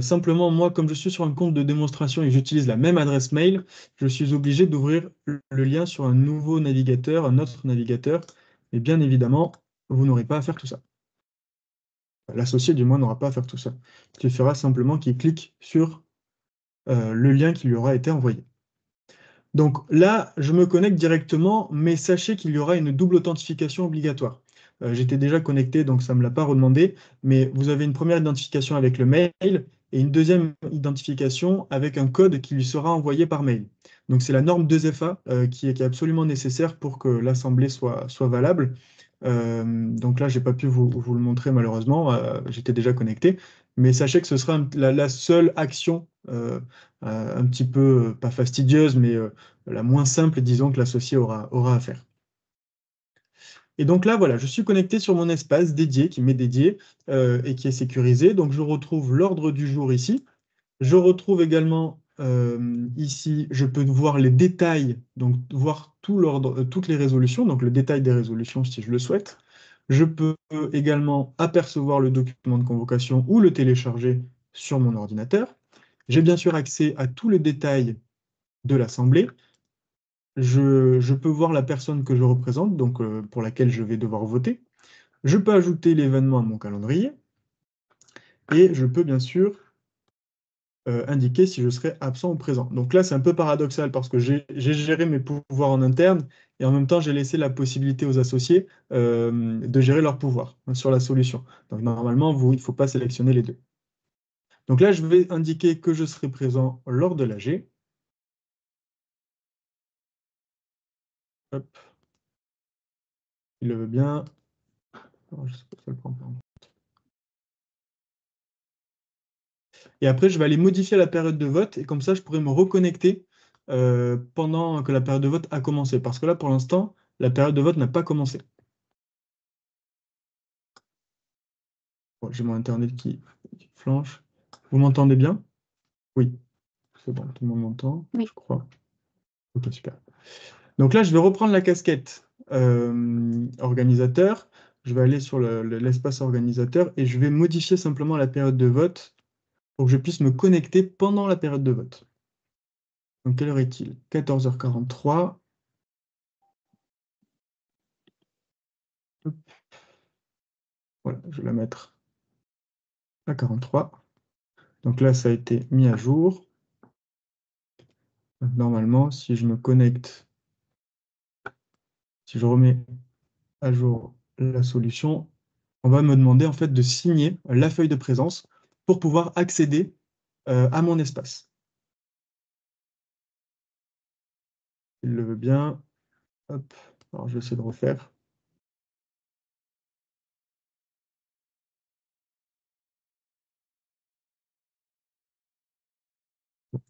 Simplement, moi, comme je suis sur un compte de démonstration et que j'utilise la même adresse mail, je suis obligé d'ouvrir le lien sur un nouveau navigateur, un autre navigateur. Et bien évidemment, vous n'aurez pas à faire tout ça. L'associé, du moins, n'aura pas à faire tout ça. Il suffira simplement qu'il clique sur le lien qui lui aura été envoyé. Donc là, je me connecte directement, mais sachez qu'il y aura une double authentification obligatoire. J'étais déjà connecté, donc ça ne me l'a pas redemandé, mais vous avez une première identification avec le mail et une deuxième identification avec un code qui lui sera envoyé par mail. Donc c'est la norme 2FA qui est absolument nécessaire pour que l'assemblée soit valable. Donc là, je n'ai pas pu vous le montrer malheureusement, j'étais déjà connecté, mais sachez que ce sera la seule action un petit peu, pas fastidieuse, mais la moins simple, disons, que l'associé aura à faire. Et donc là, voilà, je suis connecté sur mon espace dédié, qui m'est dédié et qui est sécurisé. Donc je retrouve l'ordre du jour ici. Je retrouve également ici, je peux voir les détails, donc voir toutes les résolutions, donc le détail des résolutions si je le souhaite. Je peux également apercevoir le document de convocation ou le télécharger sur mon ordinateur. J'ai bien sûr accès à tous les détails de l'assemblée. Je peux voir la personne que je représente, donc pour laquelle je vais devoir voter. Je peux ajouter l'événement à mon calendrier. Et je peux bien sûr indiquer si je serai absent ou présent. Donc là, c'est un peu paradoxal parce que j'ai géré mes pouvoirs en interne et en même temps, j'ai laissé la possibilité aux associés de gérer leur pouvoir sur la solution. Donc normalement, il ne faut pas sélectionner les deux. Donc là, je vais indiquer que je serai présent lors de l'AG. Hop. Il le veut bien. Alors, je sais pas si ça le prend pas. Et après, je vais aller modifier la période de vote et comme ça, je pourrai me reconnecter pendant que la période de vote a commencé. Parce que là, pour l'instant, la période de vote n'a pas commencé. Bon, j'ai mon Internet qui flanche. Vous m'entendez bien? Oui, c'est bon, tout le monde m'entend, Oui. je crois. Ok, super. Donc là, je vais reprendre la casquette organisateur. Je vais aller sur l'espace organisateur et je vais modifier simplement la période de vote pour que je puisse me connecter pendant la période de vote. Donc, quelle heure est-il? 14h43. Hop. Voilà, je vais la mettre à 43. Donc là, ça a été mis à jour. Donc, normalement, si je me connecte, si je remets à jour la solution, on va me demander en fait de signer la feuille de présence pour pouvoir accéder à mon espace. Il le veut bien. Hop. Alors, je vais essayer de refaire.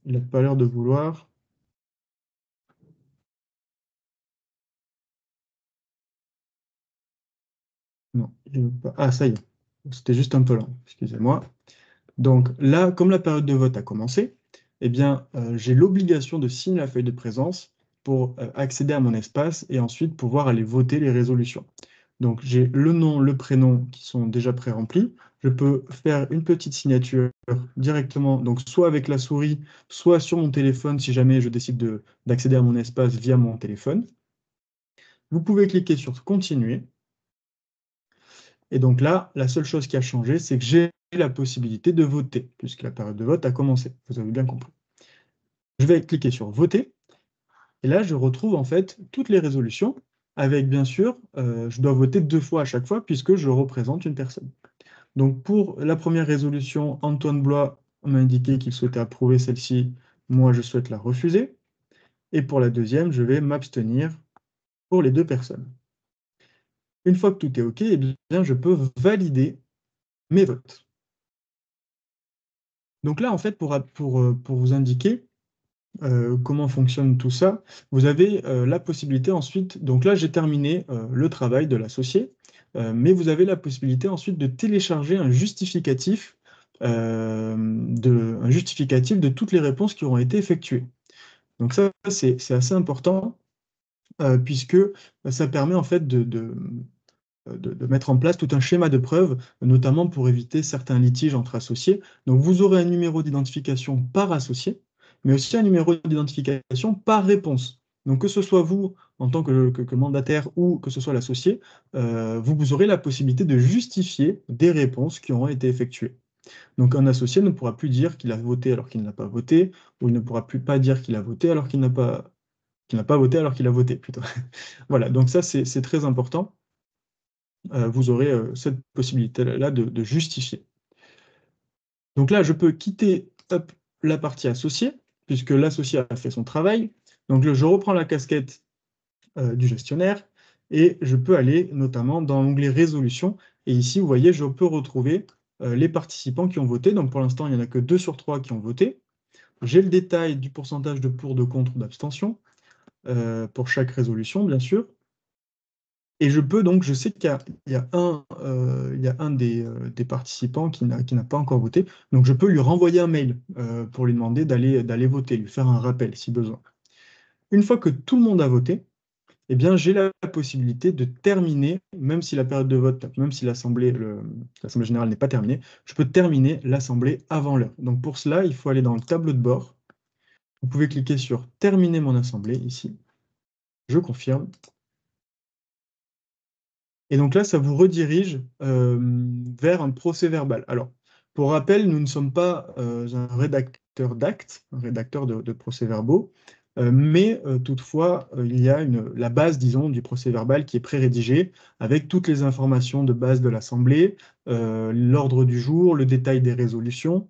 Il n'a pas l'air de vouloir. Non, il veut pas. Ah, ça y est. C'était juste un peu lent, excusez-moi. Donc là, comme la période de vote a commencé, eh bien, j'ai l'obligation de signer la feuille de présence pour accéder à mon espace et ensuite pouvoir aller voter les résolutions. Donc j'ai le nom, le prénom qui sont déjà pré-remplis. Je peux faire une petite signature directement, donc soit avec la souris, soit sur mon téléphone si jamais je décide d'accéder à mon espace via mon téléphone. Vous pouvez cliquer sur Continuer. Et donc là, la seule chose qui a changé, c'est que j'ai la possibilité de voter, puisque la période de vote a commencé. Vous avez bien compris. Je vais cliquer sur Voter. Et là, je retrouve en fait toutes les résolutions, avec bien sûr, je dois voter 2 fois à chaque fois, puisque je représente une personne. Donc pour la première résolution, Antoine Blois m'a indiqué qu'il souhaitait approuver celle-ci. Moi, je souhaite la refuser. Et pour la deuxième, je vais m'abstenir pour les 2 personnes. Une fois que tout est OK, eh bien, je peux valider mes votes. Donc là, en fait, pour vous indiquer comment fonctionne tout ça, vous avez la possibilité ensuite, donc là, j'ai terminé le travail de l'associé, mais vous avez la possibilité ensuite de télécharger un justificatif de toutes les réponses qui auront été effectuées. Donc ça, c'est assez important, puisque ça permet en fait de mettre en place tout un schéma de preuve, notamment pour éviter certains litiges entre associés. Donc vous aurez un numéro d'identification par associé, mais aussi un numéro d'identification par réponse. Donc que ce soit vous en tant que mandataire ou que ce soit l'associé, vous aurez la possibilité de justifier des réponses qui auront été effectuées. Donc un associé ne pourra plus dire qu'il a voté alors qu'il n'a pas voté, ou il ne pourra plus pas dire qu'il a voté alors qu'il n'a pas voté alors qu'il a voté, plutôt. Voilà, donc ça c'est très important. Vous aurez cette possibilité-là de justifier. Donc là, je peux quitter la partie associée, puisque l'associé a fait son travail. Donc là, je reprends la casquette du gestionnaire et je peux aller notamment dans l'onglet résolution. Et ici, vous voyez, je peux retrouver les participants qui ont voté. Donc pour l'instant, il n'y en a que 2 sur 3 qui ont voté. J'ai le détail du pourcentage de pour, de contre ou d'abstention pour chaque résolution, bien sûr. Et je peux donc, je sais qu'il y a un des participants qui n'a pas encore voté, donc je peux lui renvoyer un mail pour lui demander d'aller voter, lui faire un rappel si besoin. Une fois que tout le monde a voté, eh bien, j'ai la possibilité de terminer, même si la période de vote, même si l'Assemblée générale n'est pas terminée, je peux terminer l'Assemblée avant l'heure. Donc pour cela, il faut aller dans le tableau de bord. Vous pouvez cliquer sur « Terminer mon Assemblée » ici. Je confirme. Et donc là, ça vous redirige vers un procès-verbal. Alors, pour rappel, nous ne sommes pas un rédacteur d'actes, un rédacteur de procès-verbaux. Mais toutefois, il y a la base, disons, du procès-verbal qui est pré-rédigé avec toutes les informations de base de l'Assemblée, l'ordre du jour, le détail des résolutions,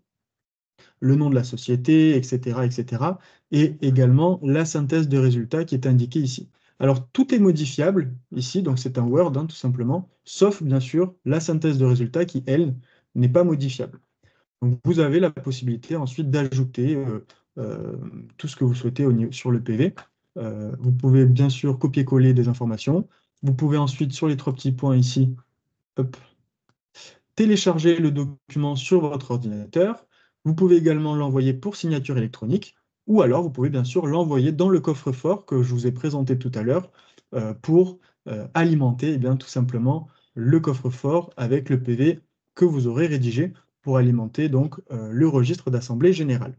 le nom de la société, etc., etc., et également la synthèse de résultats qui est indiquée ici. Alors, tout est modifiable ici, donc c'est un Word, hein, tout simplement, sauf bien sûr la synthèse de résultats qui, elle, n'est pas modifiable. Donc, vous avez la possibilité ensuite d'ajouter tout ce que vous souhaitez sur le PV. Vous pouvez bien sûr copier-coller des informations. Vous pouvez ensuite, sur les 3 petits points ici, hop, télécharger le document sur votre ordinateur. Vous pouvez également l'envoyer pour signature électronique, ou alors vous pouvez bien sûr l'envoyer dans le coffre-fort que je vous ai présenté tout à l'heure pour alimenter tout simplement le coffre-fort avec le PV que vous aurez rédigé pour alimenter donc le registre d'Assemblée générale.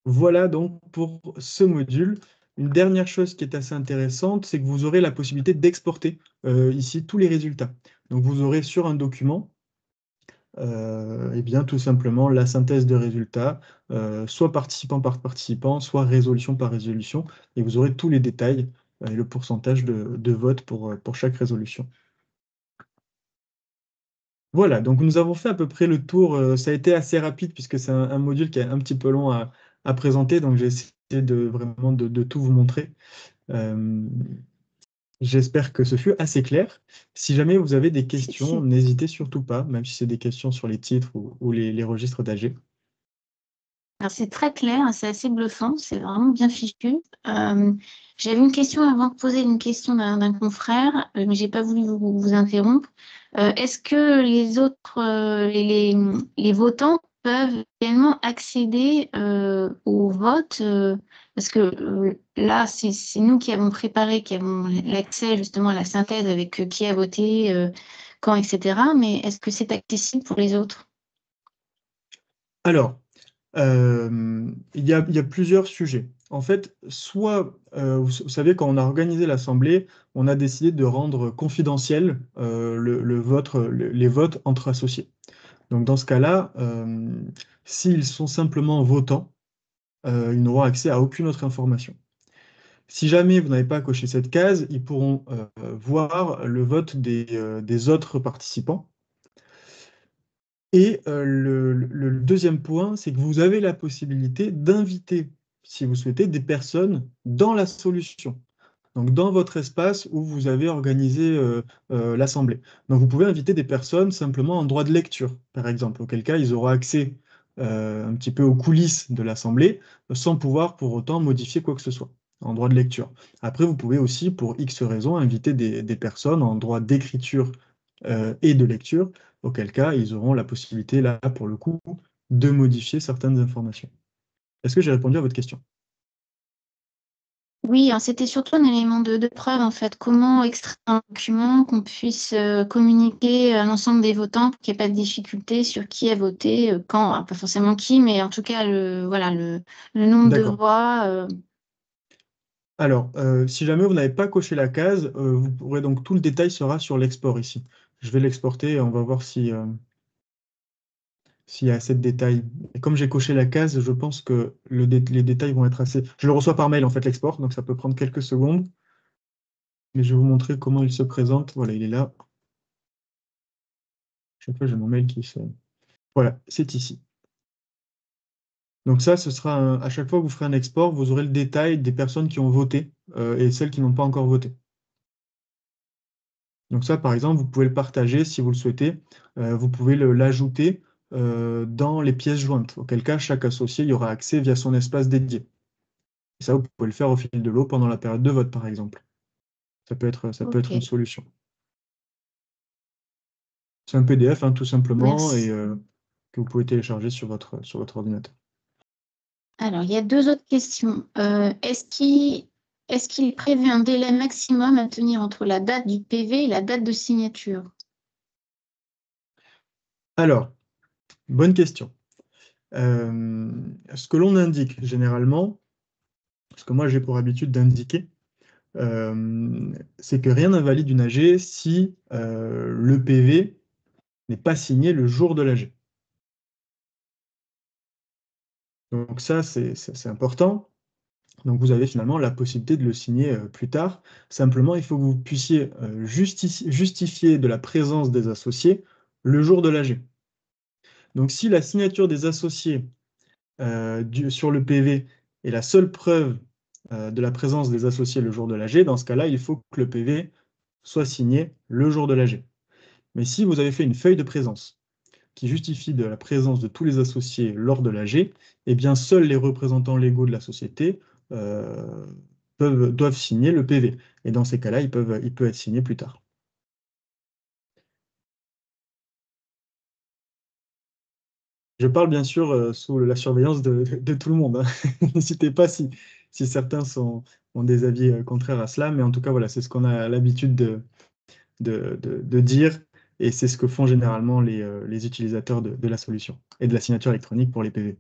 Voilà donc pour ce module. Une dernière chose qui est assez intéressante, c'est que vous aurez la possibilité d'exporter ici tous les résultats. Donc vous aurez sur un document tout simplement la synthèse de résultats, soit participant par participant, soit résolution par résolution, et vous aurez tous les détails et le pourcentage de vote pour chaque résolution. Voilà, donc nous avons fait à peu près le tour. Ça a été assez rapide puisque c'est un module qui est un petit peu long à présenter, donc j'ai essayé vraiment de tout vous montrer. J'espère que ce fut assez clair. Si jamais vous avez des questions, n'hésitez surtout pas, même si c'est des questions sur les titres ou les registres d'AG. Alors, c'est très clair, c'est assez bluffant, c'est vraiment bien fichu. J'avais une question avant de poser une question d'un confrère, mais j'ai pas voulu vous interrompre. Est-ce que les autres, les votants peuvent également accéder au vote parce que là, c'est nous qui avons préparé, qui avons l'accès justement à la synthèse avec qui a voté, quand, etc. Mais est-ce que c'est accessible pour les autres? Alors, il y a plusieurs sujets. En fait, soit, vous savez, quand on a organisé l'Assemblée, on a décidé de rendre confidentiel les votes entre associés. Donc dans ce cas-là, s'ils sont simplement votants, ils n'auront accès à aucune autre information. Si jamais vous n'avez pas coché cette case, ils pourront voir le vote des autres participants. Et le deuxième point, c'est que vous avez la possibilité d'inviter, si vous souhaitez, des personnes dans la solution. Donc, dans votre espace où vous avez organisé l'Assemblée. Donc, vous pouvez inviter des personnes simplement en droit de lecture, par exemple, auquel cas ils auront accès un petit peu aux coulisses de l'Assemblée, sans pouvoir pour autant modifier quoi que ce soit en droit de lecture. Après, vous pouvez aussi, pour X raisons, inviter des personnes en droit d'écriture et de lecture, auquel cas ils auront la possibilité, là, pour le coup, de modifier certaines informations. Est-ce que j'ai répondu à votre question? Oui, hein, c'était surtout un élément de preuve, en fait. Comment extraire un document, qu'on puisse communiquer à l'ensemble des votants pour qu'il n'y ait pas de difficulté sur qui a voté, quand, pas forcément qui, mais en tout cas, le nombre de voix. Alors, si jamais vous n'avez pas coché la case, vous pourrez donc tout le détail sera sur l'export ici. Je vais l'exporter et on va voir s'il y a assez de détails. Et comme j'ai coché la case, je pense que les détails vont être assez... Je le reçois par mail, en fait, l'export, donc ça peut prendre quelques secondes. Mais je vais vous montrer comment il se présente. Voilà, il est là. Chaque fois, j'ai mon mail qui se... Voilà, c'est ici. Donc ça, ce sera à chaque fois que vous ferez un export, vous aurez le détail des personnes qui ont voté et celles qui n'ont pas encore voté. Donc ça, par exemple, vous pouvez le partager si vous le souhaitez. Vous pouvez l'ajouter dans les pièces jointes, auquel cas chaque associé y aura accès via son espace dédié. Et ça, vous pouvez le faire au fil de l'eau pendant la période de vote, par exemple. Ça peut être une solution. C'est un PDF, hein, tout simplement, et que vous pouvez télécharger sur votre ordinateur. Alors, il y a 2 autres questions. Est-ce qu'il prévu un délai maximum à tenir entre la date du PV et la date de signature? Alors, bonne question. Ce que l'on indique généralement, ce que moi j'ai pour habitude d'indiquer, c'est que rien n'invalide une AG si le PV n'est pas signé le jour de l'AG. Donc ça, c'est important. Donc vous avez finalement la possibilité de le signer plus tard. Simplement, il faut que vous puissiez justifier de la présence des associés le jour de l'AG. Donc si la signature des associés sur le PV est la seule preuve de la présence des associés le jour de l'AG, dans ce cas-là, il faut que le PV soit signé le jour de l'AG. Mais si vous avez fait une feuille de présence qui justifie de la présence de tous les associés lors de l'AG, eh bien, seuls les représentants légaux de la société doivent signer le PV. Et dans ces cas-là, il peut être signé plus tard. Je parle bien sûr sous la surveillance de tout le monde, hein. N'hésitez pas si certains ont des avis contraires à cela, mais en tout cas, voilà, c'est ce qu'on a l'habitude de dire, et c'est ce que font généralement les utilisateurs de la solution et de la signature électronique pour les PV.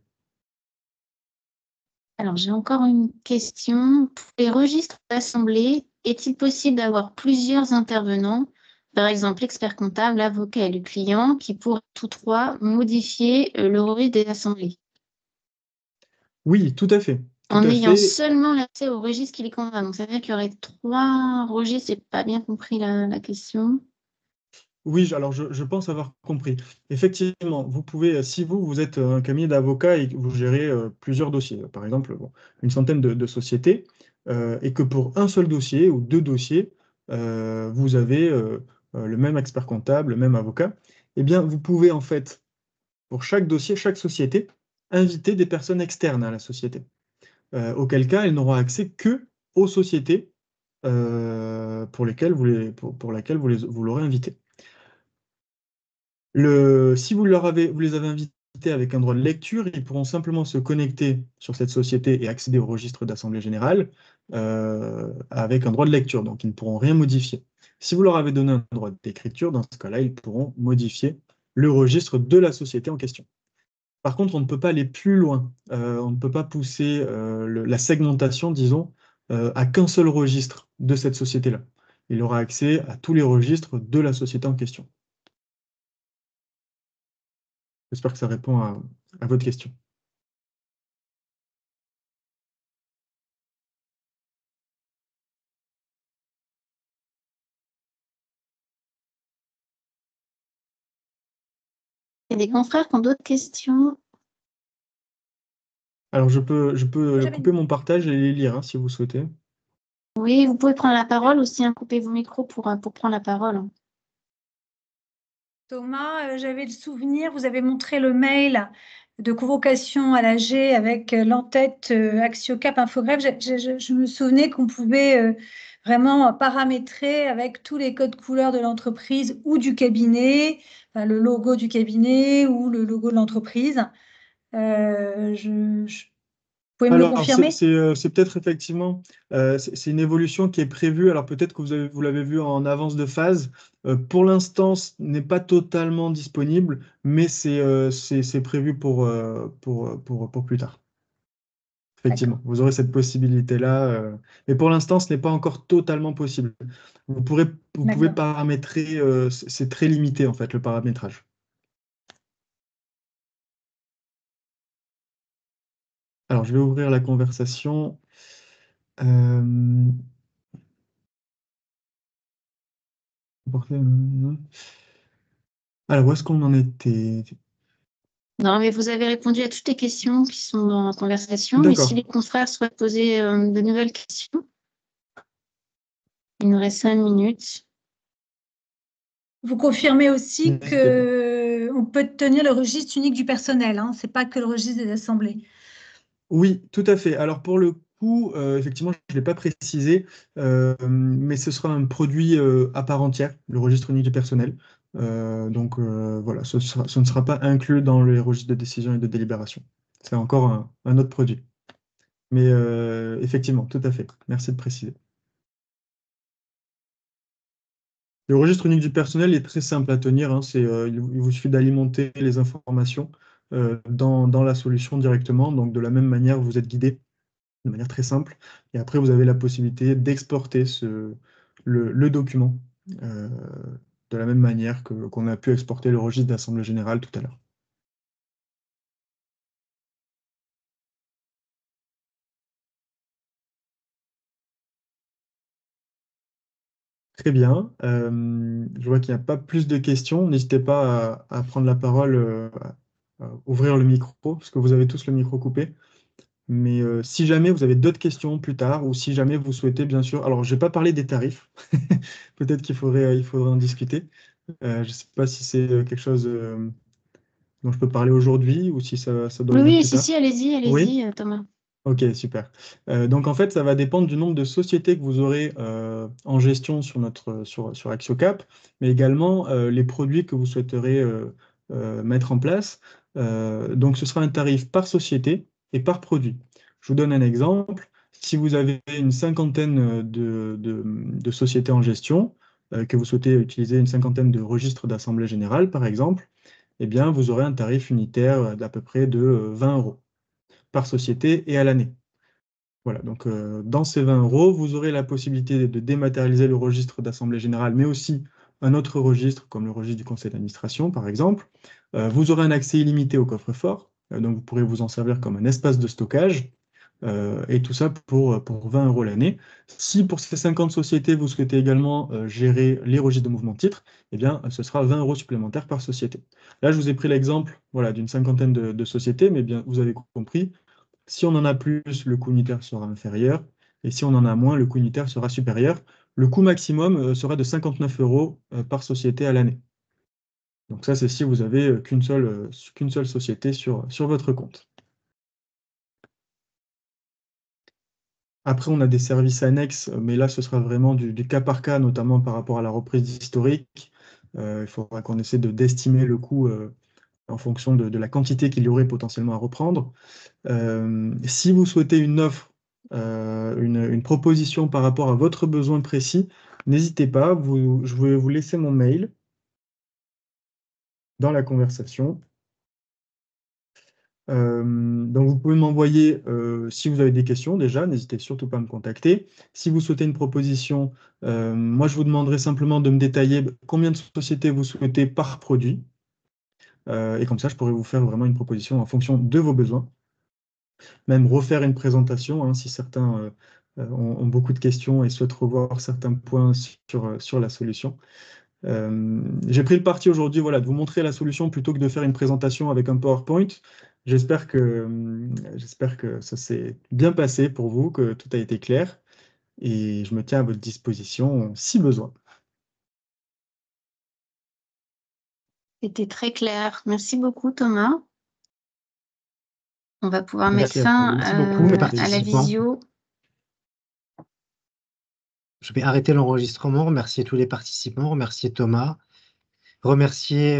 Alors, j'ai encore une question. Pour les registres d'assemblée, est-il possible d'avoir plusieurs intervenants, par exemple l'expert comptable, l'avocat et le client, qui pourraient tous trois modifier le registre des assemblées? Oui, tout à fait. En ayant seulement l'accès au registre qui les convainc. Donc, ça veut dire qu'il y aurait 3 registres. Je n'ai pas bien compris la question. Oui, alors je pense avoir compris. Effectivement, vous pouvez, si vous êtes un cabinet d'avocats et que vous gérez plusieurs dossiers, par exemple une centaine de sociétés, et que pour un seul dossier ou 2 dossiers, vous avez le même expert comptable, le même avocat, eh bien, vous pouvez en fait, pour chaque dossier, chaque société, inviter des personnes externes à la société. Auquel cas, elles n'auront accès que aux sociétés pour lesquelles pour laquelle vous l'aurez invité. Si vous les avez invités avec un droit de lecture, ils pourront simplement se connecter sur cette société et accéder au registre d'Assemblée générale avec un droit de lecture, donc ils ne pourront rien modifier. Si vous leur avez donné un droit d'écriture, dans ce cas-là, ils pourront modifier le registre de la société en question. Par contre, on ne peut pas aller plus loin. On ne peut pas pousser la segmentation, disons, à qu'un seul registre de cette société-là. Il aura accès à tous les registres de la société en question. J'espère que ça répond à votre question. Il y a des confrères qui ont d'autres questions. Alors, je peux couper mon partage et les lire, hein, si vous souhaitez. Oui, vous pouvez prendre la parole aussi, hein, coupez vos micros pour prendre la parole. Thomas, j'avais le souvenir, vous avez montré le mail de convocation à l'AG avec l'entête AxioCap Infogreffe. Je me souvenais qu'on pouvait vraiment paramétrer avec tous les codes couleurs de l'entreprise ou du cabinet, enfin, le logo du cabinet ou le logo de l'entreprise. Vous pouvez me le confirmer? C'est peut-être effectivement c'est une évolution qui est prévue. Alors peut-être que vous l'avez vu en avance de phase. Pour l'instant, ce n'est pas totalement disponible, mais c'est prévu pour plus tard. Effectivement, vous aurez cette possibilité-là. Mais pour l'instant, ce n'est pas encore totalement possible. Vous pouvez paramétrer, c'est très limité en fait, le paramétrage. Alors, je vais ouvrir la conversation. Alors, où est-ce qu'on en était? Non, mais vous avez répondu à toutes les questions qui sont dans la conversation. Mais si les confrères souhaitent poser de nouvelles questions, il nous reste 5 minutes. Vous confirmez aussi qu'on peut tenir le registre unique du personnel, hein, ce n'est pas que le registre des assemblées. Oui, tout à fait. Alors pour le coup, effectivement, je ne l'ai pas précisé, mais ce sera un produit à part entière, le registre unique du personnel. Donc voilà, ce ne sera pas inclus dans les registres de décision et de délibération. C'est encore un autre produit. Mais effectivement, tout à fait. Merci de préciser. Le registre unique du personnel est très simple à tenir, hein. Il vous suffit d'alimenter les informations dans la solution directement. Donc, de la même manière, vous êtes guidé de manière très simple. Et après, vous avez la possibilité d'exporter le document de la même manière qu'on a pu exporter le registre d'Assemblée générale tout à l'heure. Très bien. Je vois qu'il n'y a pas plus de questions. N'hésitez pas à prendre la parole, à ouvrir le micro, parce que vous avez tous le micro coupé. Mais si jamais vous avez d'autres questions plus tard, ou si jamais vous souhaitez, bien sûr... Alors, je n'ai pas parlé des tarifs. Peut-être il faudrait en discuter. Je ne sais pas si c'est quelque chose dont je peux parler aujourd'hui, ou si ça doit venir Oui, plus tard. si, allez-y, Thomas. Ok, super. Donc en fait, ça va dépendre du nombre de sociétés que vous aurez en gestion sur AxioCap, mais également les produits que vous souhaiterez mettre en place. Donc ce sera un tarif par société et par produit. Je vous donne un exemple. Si vous avez une cinquantaine de sociétés en gestion, que vous souhaitez utiliser une cinquantaine de registres d'assemblée générale, par exemple, eh bien, vous aurez un tarif unitaire d'à peu près de 20 € par société et à l'année. Voilà, donc dans ces 20 €, vous aurez la possibilité de dématérialiser le registre d'assemblée générale, mais aussi un autre registre, comme le registre du conseil d'administration, par exemple. Vous aurez un accès illimité au coffre-fort, donc vous pourrez vous en servir comme un espace de stockage, et tout ça pour 20 € l'année. Si pour ces 50 sociétés, vous souhaitez également gérer les registres de mouvement de titres, eh bien, ce sera 20 € supplémentaires par société. Là, je vous ai pris l'exemple voilà, d'une cinquantaine de sociétés, mais bien, vous avez compris, si on en a plus, le coût unitaire sera inférieur, et si on en a moins, le coût unitaire sera supérieur. Le coût maximum sera de 59 € par société à l'année. Donc ça, c'est si vous avez qu'une seule société sur votre compte. Après, on a des services annexes, mais là, ce sera vraiment du cas par cas, notamment par rapport à la reprise historique. Il faudra qu'on essaie d'estimer le coût en fonction de la quantité qu'il y aurait potentiellement à reprendre. Si vous souhaitez une offre, une proposition par rapport à votre besoin précis, n'hésitez pas, je vais vous laisser mon mail dans la conversation. Donc vous pouvez m'envoyer, si vous avez des questions déjà, n'hésitez surtout pas à me contacter. Si vous souhaitez une proposition, moi je vous demanderai simplement de me détailler combien de sociétés vous souhaitez par produit. Et comme ça, je pourrais vous faire vraiment une proposition en fonction de vos besoins. Même refaire une présentation, hein, si certains ont beaucoup de questions et souhaitent revoir certains points sur la solution. J'ai pris le parti aujourd'hui voilà, de vous montrer la solution plutôt que de faire une présentation avec un PowerPoint. J'espère que ça s'est bien passé pour vous, que tout a été clair. Et je me tiens à votre disposition si besoin. C'était très clair. Merci beaucoup, Thomas. On va pouvoir Merci mettre fin à la visio. Je vais arrêter l'enregistrement, remercier tous les participants, remercier Thomas, remercier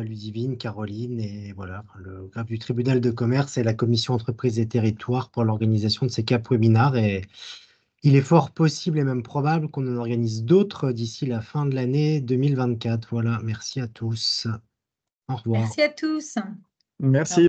Ludivine, Caroline et voilà, le greffe du tribunal de commerce et la commission entreprises et territoires pour l'organisation de ces CAP webinars. Et il est fort possible et même probable qu'on en organise d'autres d'ici la fin de l'année 2024. Voilà, merci à tous. Au revoir. Merci à tous. Merci.